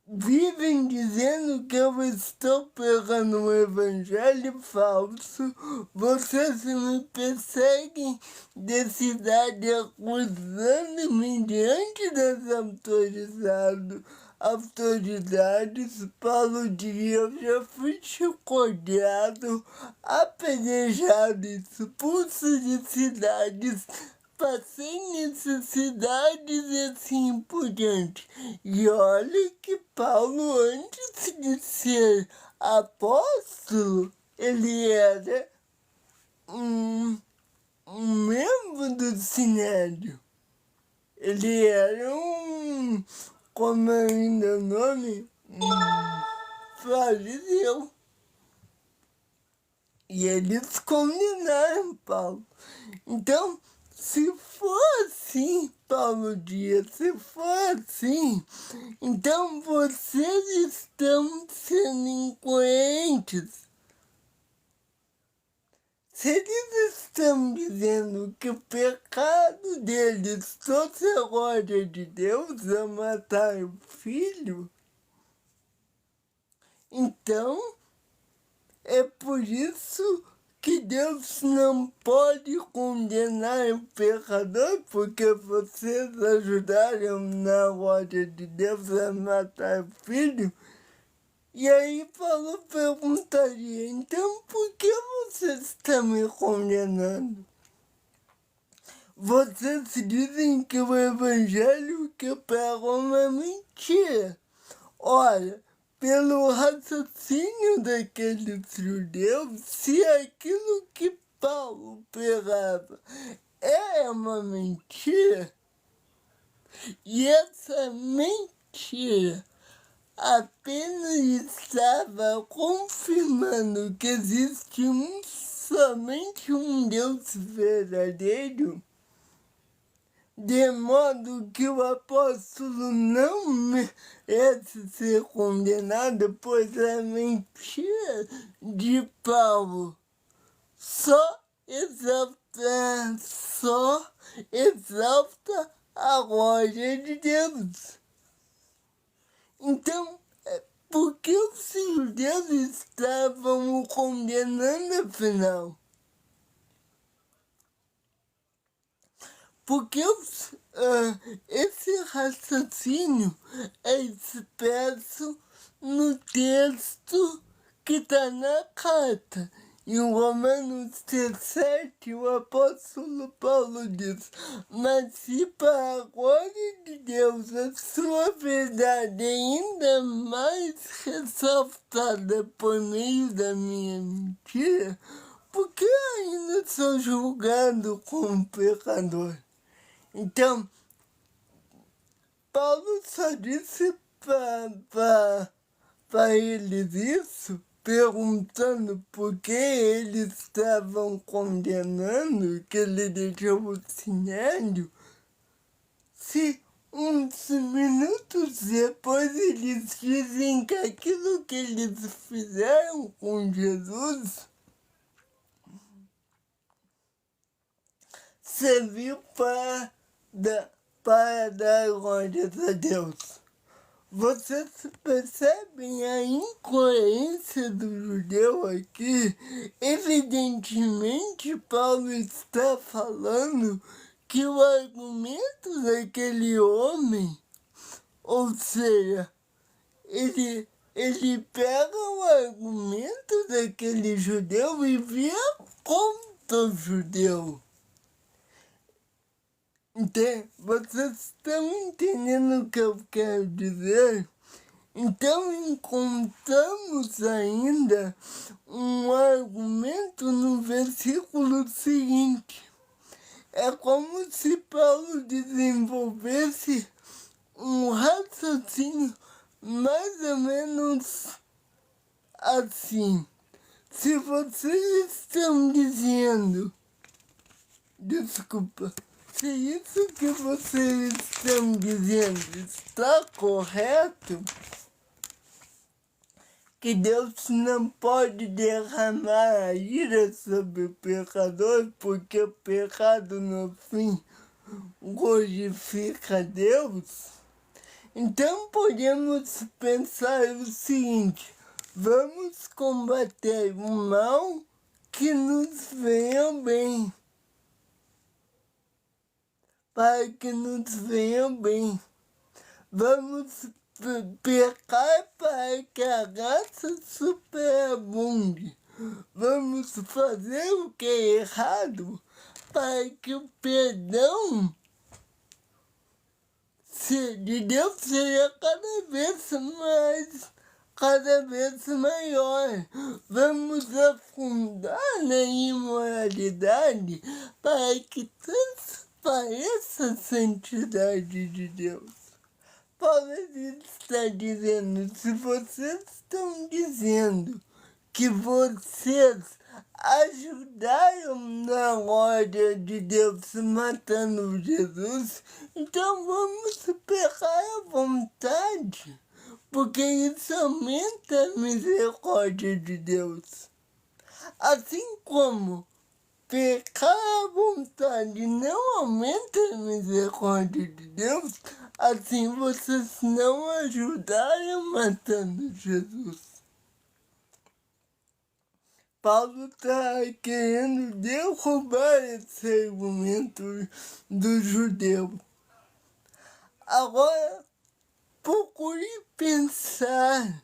Vivem dizendo que eu estou pregando um evangelho falso. Vocês me perseguem de cidade acusando-me diante das autoridades. Paulo diria: eu já fui chicoteado, apedrejado, expulso de cidades, passei necessidades e assim por diante. E olha que Paulo, antes de ser apóstolo, ele era um membro do Sinédrio. Ele era como ainda é o nome, fariseu. E eles condenaram Paulo. Então, se for assim, Paulo Dias, se for assim, então vocês estão sendo incoerentes. Se eles estão dizendo que o pecado deles trouxe a glória de Deus a matar o filho, então é por isso que Deus não pode condenar o pecador, porque vocês ajudaram na glória de Deus a matar o filho. E aí Paulo perguntaria: então por que vocês estão me condenando? Vocês dizem que o evangelho que eu prego é uma mentira. Olha, pelo raciocínio daqueles judeus, se aquilo que Paulo pregava é uma mentira, e essa mentira apenas estava confirmando que existe somente um Deus verdadeiro, de modo que o apóstolo não merece ser condenado, pois a mentira de Paulo só exalta a glória de Deus. Então, por que os judeus estavam o condenando afinal? Porque esse raciocínio é expresso no texto que está na carta. Em Romanos 17, o apóstolo Paulo diz: mas se para a glória de Deus a sua verdade é ainda mais ressaltada por meio da minha mentira, por que ainda sou julgado como pecador? Então, Paulo só disse para eles isso, perguntando por que eles estavam condenando que ele deixou o sinédrio, se uns minutos depois eles dizem que aquilo que eles fizeram com Jesus serviu para dar glórias a Deus. Vocês percebem a incoerência do judeu aqui? Evidentemente, Paulo está falando que o argumento daquele homem, ou seja, ele pega o argumento daquele judeu e vira contra o judeu. Vocês estão entendendo o que eu quero dizer? Então encontramos ainda um argumento no versículo seguinte. É como se Paulo desenvolvesse um raciocínio mais ou menos assim. Se vocês estão dizendo, desculpa, se isso que vocês estão dizendo está correto, que Deus não pode derramar a ira sobre o pecador, porque o pecado no fim glorifica a Deus, então podemos pensar o seguinte: vamos combater o mal que nos venha bem. Para que nos venha bem. Vamos pecar para que a graça superabunde. Vamos fazer o que é errado para que o perdão de Deus seja cada vez maior. Vamos afundar na imoralidade para que transpareça a santidade de Deus. Paulo está dizendo: se vocês estão dizendo que vocês ajudaram na glória de Deus matando Jesus, então vamos pecar à vontade, porque isso aumenta a misericórdia de Deus. Assim como pecar à vontade não aumenta a misericórdia de Deus, assim vocês não ajudaram matando Jesus. Paulo está querendo derrubar esse argumento do judeu. Agora, procure pensar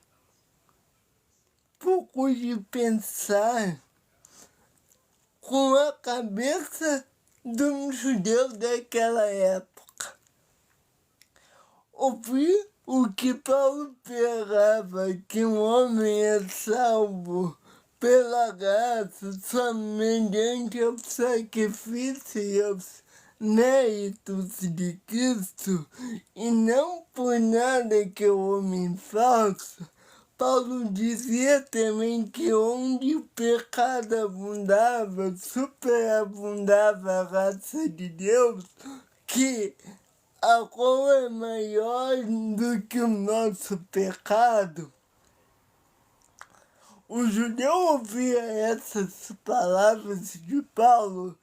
com a cabeça de um judeu daquela época. Ouvir o que Paulo pregava, que um homem é salvo pela graça só mediante o sacrifício méritos de Cristo, e não por nada que o homem faça. Paulo dizia também que onde o pecado abundava, superabundava a graça de Deus, que a qual é maior do que o nosso pecado. O judeu ouvia essas palavras de Paulo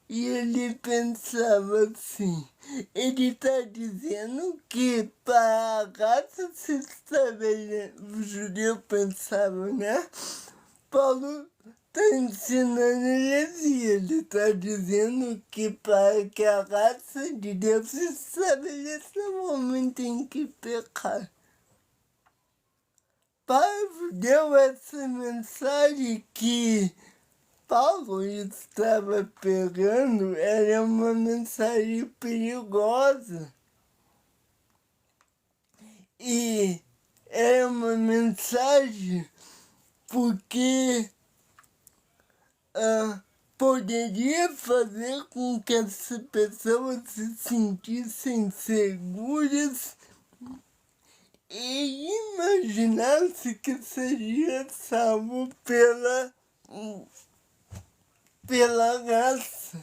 e ele pensava assim, ele está dizendo que para a graça se estabelecer, o judeu pensava, né? Paulo está ensinando heresia, ele está dizendo que para que a graça de Deus se estabeleça, o homem tem que pecar. Para o judeu, essa mensagem que Paulo estava pregando era uma mensagem perigosa. E era uma mensagem porque poderia fazer com que as pessoas se sentissem seguras e imaginasse que seria salvo pela graça.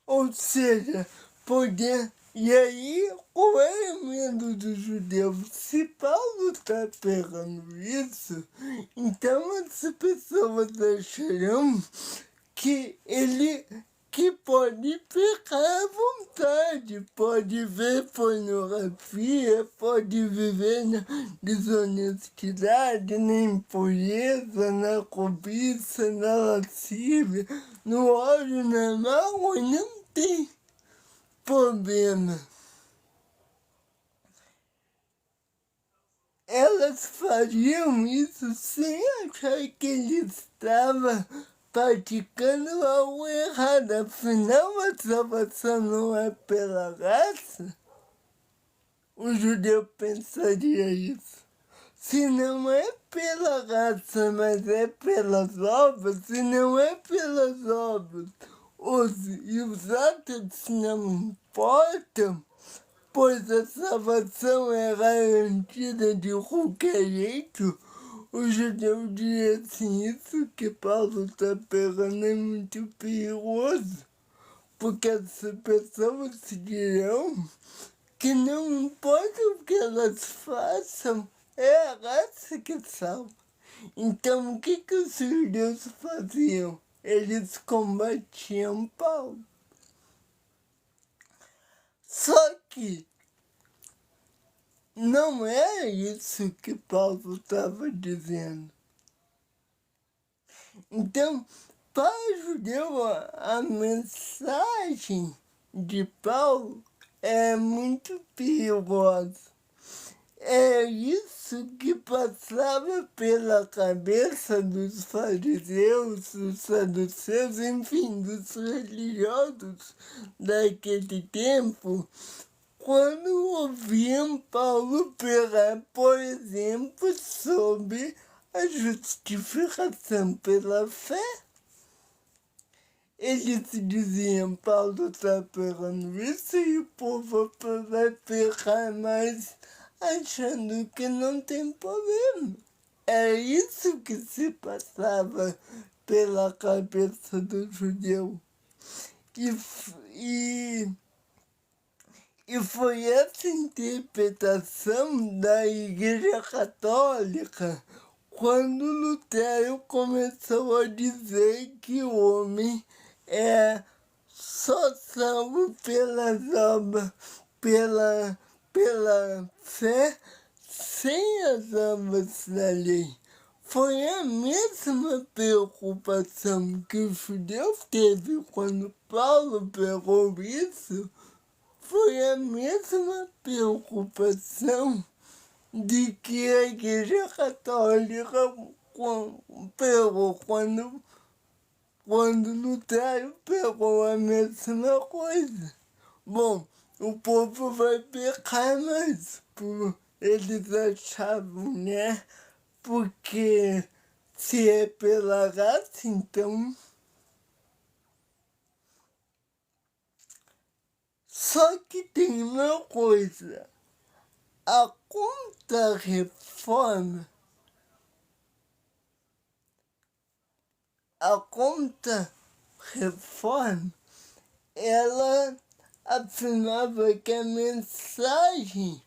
Ou seja, poder. E aí, qual é o medo do judeu? Se Paulo está pegando isso, então as pessoas acharão que ele que pode pecar à vontade, pode ver pornografia, pode viver na desonestidade, na impureza, na cobiça, na lascívia, no ódio, na mágoa, não tem problema. Elas fariam isso sem achar que ele estava praticando algo errado. Afinal, a salvação não é pela graça. O judeu pensaria isso. Se não é pela graça, mas é pelas obras, se não é pelas obras, e os atos não importam, pois a salvação é garantida de qualquer jeito, o judeu diria assim, isso que Paulo está pegando é muito perigoso, porque as pessoas dirão que não importa o que elas façam, é a graça que salva. Então o que os judeus faziam? Eles combatiam Paulo. Só que não é isso que Paulo estava dizendo. Então, para o judeu, a mensagem de Paulo é muito perigosa. É isso que passava pela cabeça dos fariseus, dos saduceus, enfim, dos religiosos daquele tempo, quando ouviam Paulo pregar, por exemplo, sobre a justificação pela fé. Eles diziam, Paulo está pregando isso e o povo vai pecar mais, achando que não tem problema. É isso que se passava pela cabeça do judeu. E foi essa interpretação da Igreja Católica quando Lutero começou a dizer que o homem é só salvo pelas obras, pela fé, sem as obras da lei. Foi a mesma preocupação que o judeu teve quando Paulo pregou isso. Foi a mesma preocupação de que a Igreja Católica pegou quando Lutero pegou a mesma coisa. Bom, o povo vai pecar mais, eles achavam, né? Porque se é pela graça, então Só que tem uma coisa, a contra-reforma, ela afirmava que a mensagem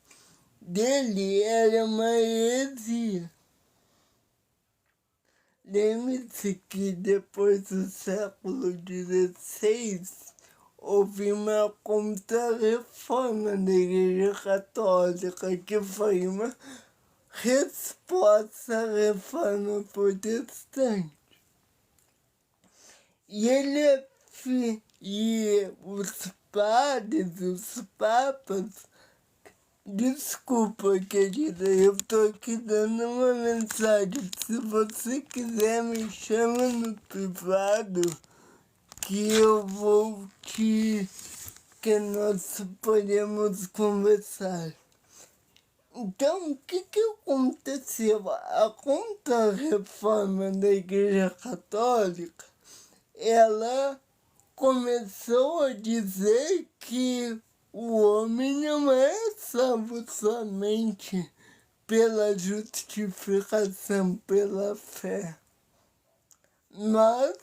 dele era uma heresia. Lembre-se que depois do século XVI houve uma contra-reforma da Igreja Católica, que foi uma resposta à reforma protestante. E os padres, os papas, desculpa, querida, eu tô aqui dando uma mensagem. Se você quiser, me chama no privado que eu vou que nós podemos conversar. Então, o que aconteceu? A contra-reforma da Igreja Católica, ela começou a dizer que o homem não é salvo somente pela justificação pela fé, mas,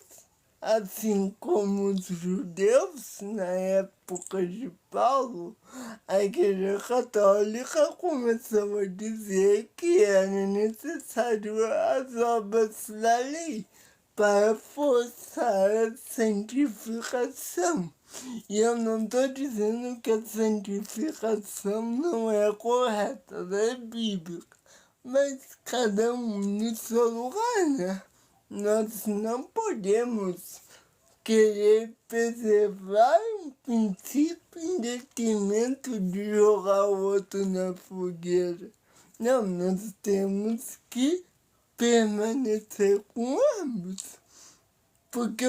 assim como os judeus na época de Paulo, a Igreja Católica começou a dizer que era necessário as obras da lei para forçar a santificação. E eu não estou dizendo que a santificação não é correta, não é bíblica, mas cada um no seu lugar, né? Nós não podemos querer preservar um princípio em detrimento de jogar o outro na fogueira. Não, nós temos que permanecer com ambos, porque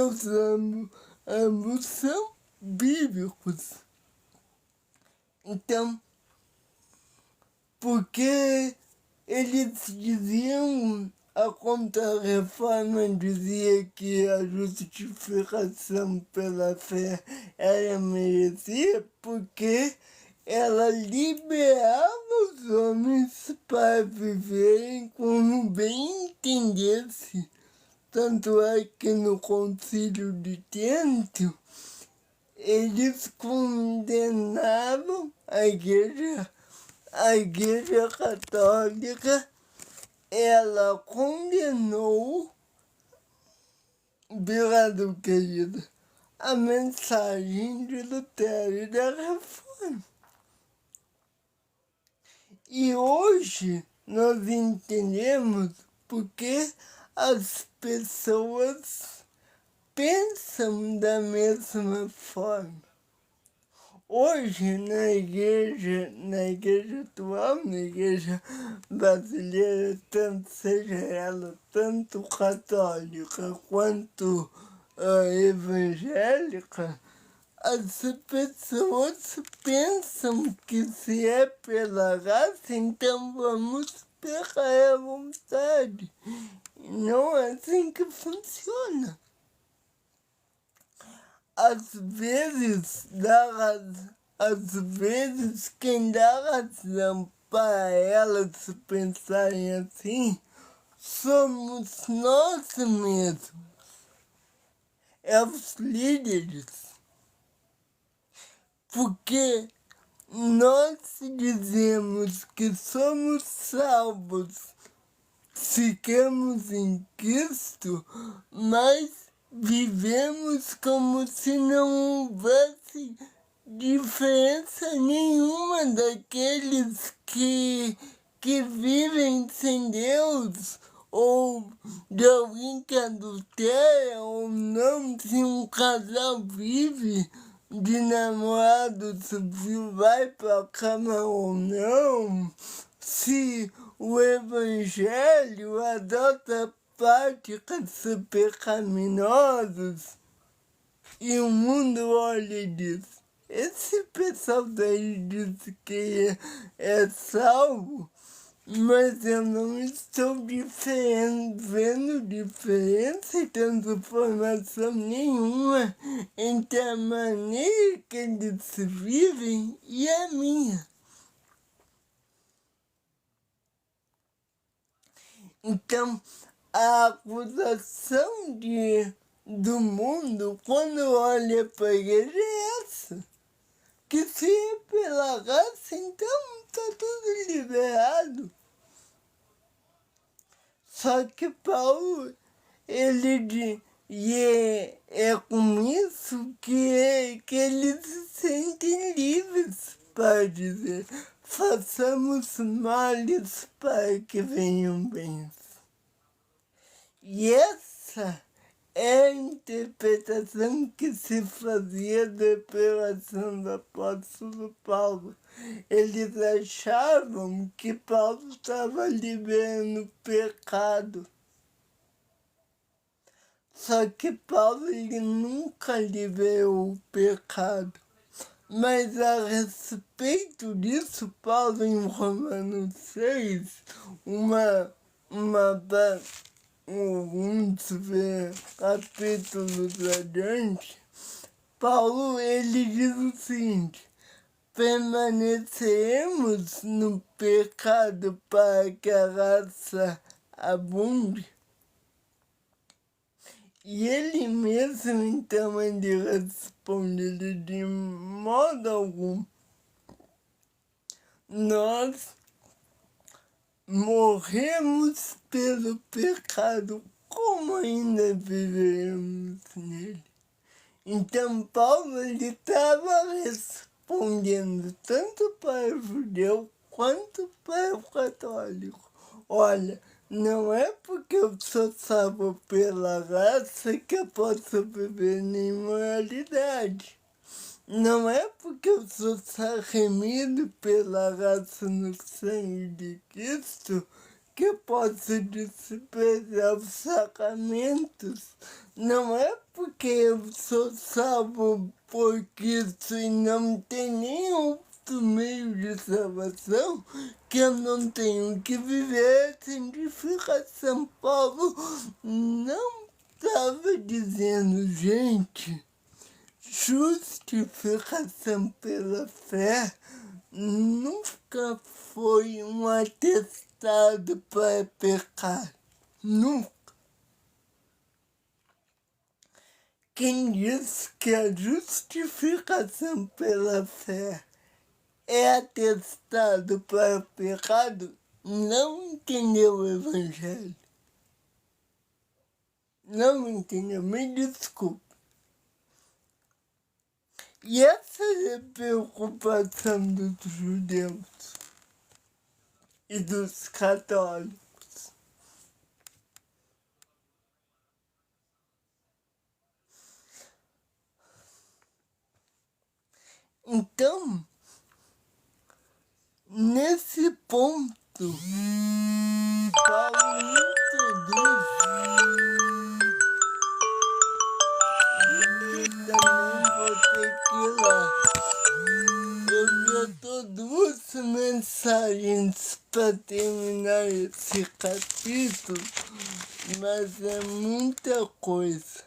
ambos são bíblicos. Então, porque eles diziam, a contra-reforma dizia que a justificação pela fé era merecia, porque ela liberava os homens para viverem como bem entendesse. Tanto é que no Concílio de Trento, eles condenavam a Igreja Católica. Ela condenou, obrigado, querida, a mensagem de Lutero e da Reforma. E hoje nós entendemos porque as pessoas pensam da mesma forma. Hoje, na igreja atual, na igreja brasileira, tanto seja ela tanto católica quanto evangélica, as pessoas pensam que se é pela graça, então vamos pecar à vontade. Não é assim que funciona. Às vezes quem dá razão para elas pensarem assim somos nós mesmos, é os líderes, porque nós dizemos que somos salvos, ficamos em Cristo, mas vivemos como se não houvesse diferença nenhuma daqueles que vivem sem Deus, ou de alguém que adultera ou não, se um casal vive de namorados, vai pra cama ou não, se o evangelho adota práticas pecaminosas e o mundo olha e diz: esse pessoal daí diz que é salvo, mas eu não estou vendo diferença e transformação nenhuma entre a maneira que eles vivem e a minha. Então, a acusação do mundo, quando olha para ele, é essa. Que se é pela raça, então está tudo liberado. Só que Paulo, é com isso que eles se sentem livres para dizer: façamos males para que venham bens. E essa é a interpretação que se fazia da revelação do apóstolo Paulo. Eles achavam que Paulo estava liberando o pecado. Só que Paulo ele nunca liberou o pecado. Mas a respeito disso, Paulo em Romanos 6, vamos ver capítulos adiante, Paulo ele diz o seguinte: permaneceremos no pecado para que a graça abunde. E ele mesmo, então, ele responde de modo algum. Nós morremos pelo pecado, como ainda viveremos nele? Então, Paulo estava respondendo tanto para o judeu quanto para o católico. Olha, não é porque eu sou salvo pela graça que eu posso viver em imoralidade. Não é porque eu sou remido pela graça no sangue de Cristo que eu posso desprezar os sacramentos. Não é porque eu sou salvo por Cristo e não tem nenhum outro meio de salvação que eu não tenho que viver a santificação. Paulo não estava dizendo, gente, justificação pela fé nunca foi um atestado para pecar. Nunca. Quem diz que a justificação pela fé é atestado para pecado não entendeu o Evangelho. Não entendeu, me desculpe. E essa é a preocupação dos judeus e dos católicos. Então, nesse ponto, Paulo introduz também vou ter que ir lá. Eu já tô 2 mensagens para terminar esse capítulo, mas é muita coisa.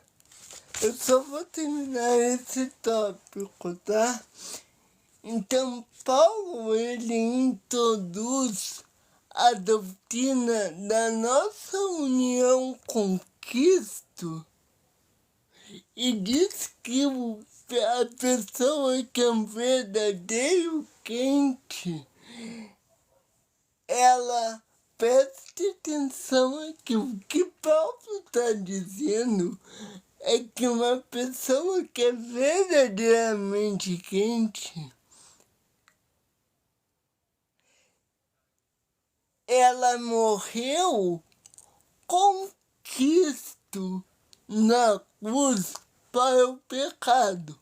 Eu só vou terminar esse tópico, tá? Então, Paulo, ele introduz a doutrina da nossa união com Cristo e diz que a pessoa que é um verdadeiro crente, ela preste atenção aqui. O que Paulo está dizendo é que uma pessoa que é verdadeiramente crente, ela morreu com Cristo na cruz para o pecado.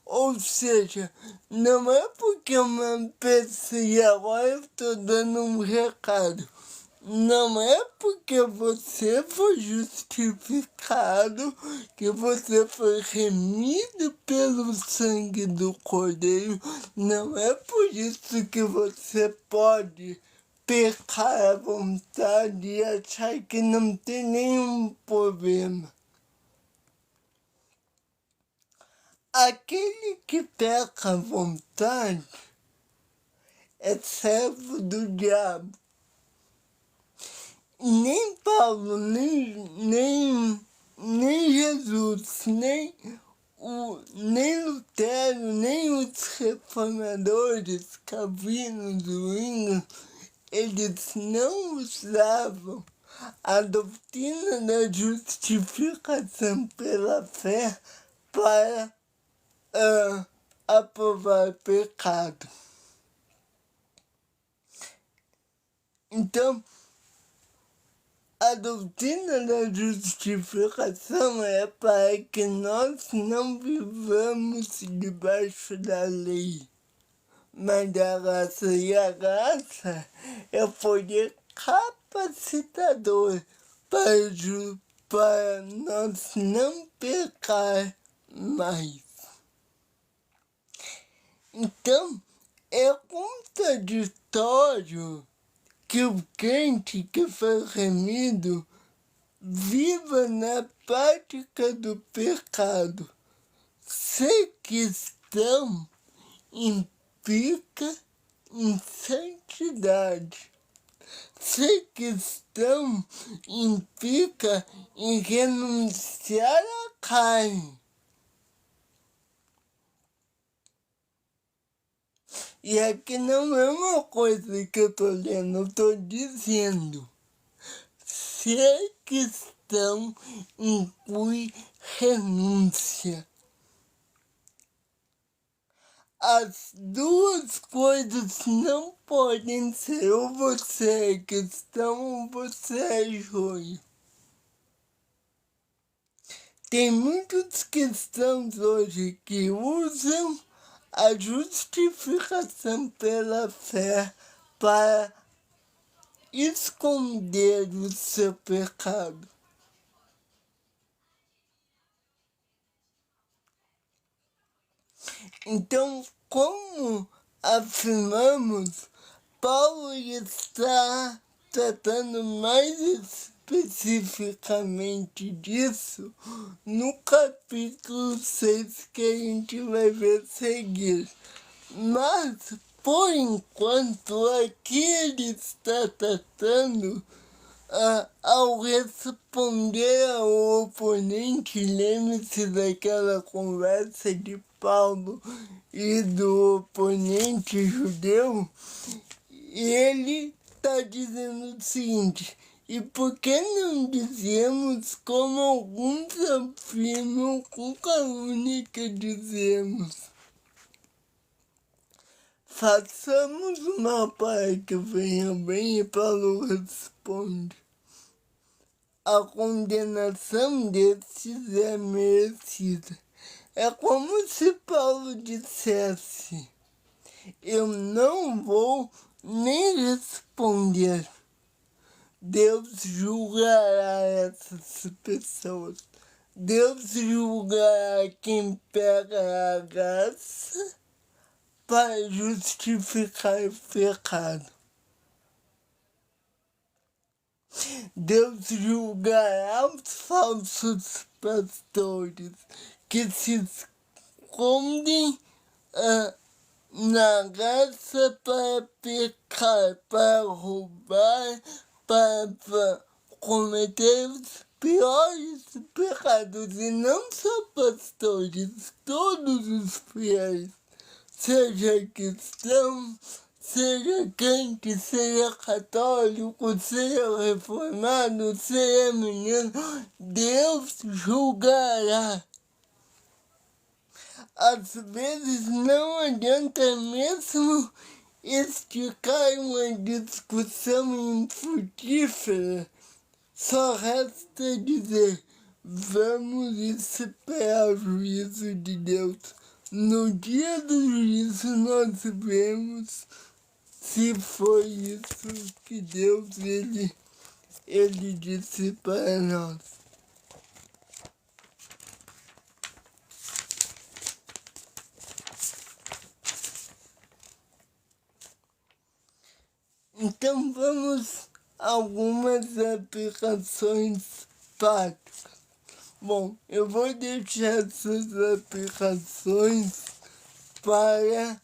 Ou seja, não é porque uma pessoa, e agora eu estou dando um recado, não é porque você foi justificado, que você foi remido pelo sangue do Cordeiro, não é por isso que você pode pecar à vontade e achar que não tem nenhum problema. Aquele que peca à vontade é servo do diabo. Nem Paulo, nem Jesus, nem Lutero, nem os reformadores, calvinos, zwingli's, eles não usavam a doutrina da justificação pela fé para aprovar pecado. Então, a doutrina da justificação é para que nós não vivamos debaixo da lei, mas da graça. E a graça é o poder capacitador para nós não pecar mais. Então, é contraditório que o crente que foi remido viva na prática do pecado. Ser cristão implica em santidade. Ser cristão implica em renunciar à carne. E aqui não é uma coisa que eu estou lendo, eu estou dizendo. Ser cristão inclui renúncia. As duas coisas não podem ser, ou você é cristão ou você é joio. Tem muitos cristãos hoje que usam a justificação pela fé para esconder o seu pecado. Então, como afirmamos, Paulo está tratando mais especificamente disso no capítulo 6 que a gente vai ver a seguir. Mas, por enquanto, aqui ele está tratando ao responder ao oponente. Lembre-se daquela conversa de Paulo e do oponente judeu, e ele está dizendo o seguinte: e por que não dizemos como alguns afirmam com calúnia que dizemos? Façamos uma para que venha bem, e Paulo responde: a condenação desses é merecida. É como se Paulo dissesse: eu não vou nem responder. Deus julgará essas pessoas. Deus julgará quem pega a graça para justificar o pecado. Deus julgará os falsos pastores que se escondem na graça para pecar, para roubar, para cometer os piores pecados. E não só pastores, todos os fiéis, seja cristão, seja crente, seja católico, seja reformado, seja menino, Deus julgará. Às vezes não adianta mesmo esticar uma discussão infrutífera. Só resta dizer: vamos esperar o juízo de Deus. No dia do juízo nós vemos se foi isso que Deus ele disse para nós. Então vamos a algumas aplicações práticas. Bom, eu vou deixar essas aplicações para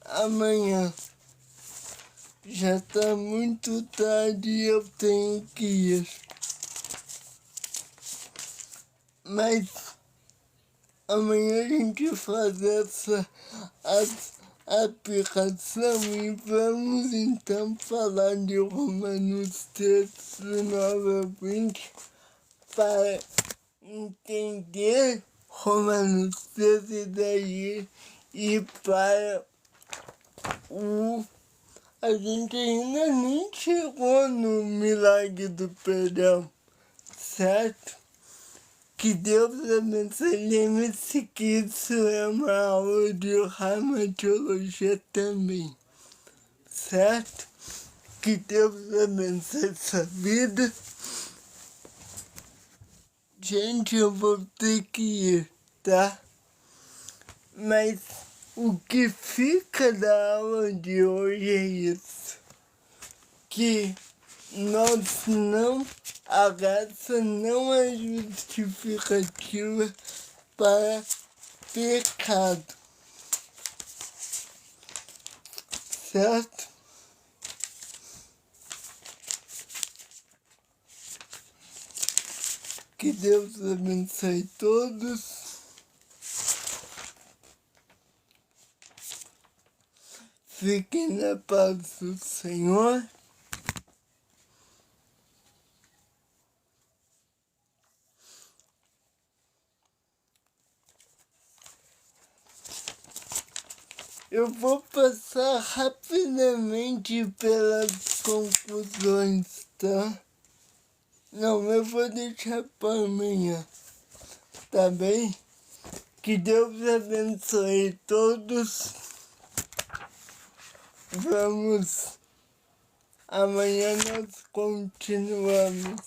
amanhã. Já tá muito tarde e eu tenho que ir. Mas amanhã a gente faz essa aplicação e vamos então falar de Romanos 13 novamente para entender Romanos 13 daí e para a gente ainda nem chegou no milagre do perdão, certo? Que Deus abençoe. Lembre-se que isso é uma aula de reumatologia também, certo? Que Deus abençoe sua vida. Gente, eu vou ter que ir, tá? Mas o que fica da aula de hoje é isso. Que nós não, a graça não é justificativa para pecado, certo? Que Deus abençoe todos. Fiquem na paz do Senhor. Eu vou passar rapidamente pelas conclusões, tá? Não, eu vou deixar para amanhã, tá bem? Que Deus abençoe todos. Vamos, amanhã nós continuamos.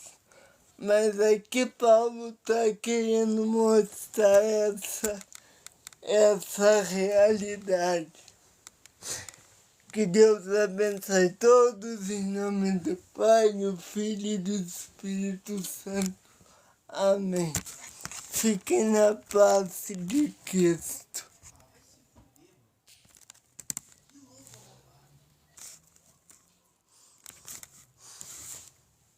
Mas aqui Paulo tá querendo mostrar essa realidade. Que Deus abençoe todos em nome do Pai, do Filho e do Espírito Santo. Amém. Fiquem na paz de Cristo.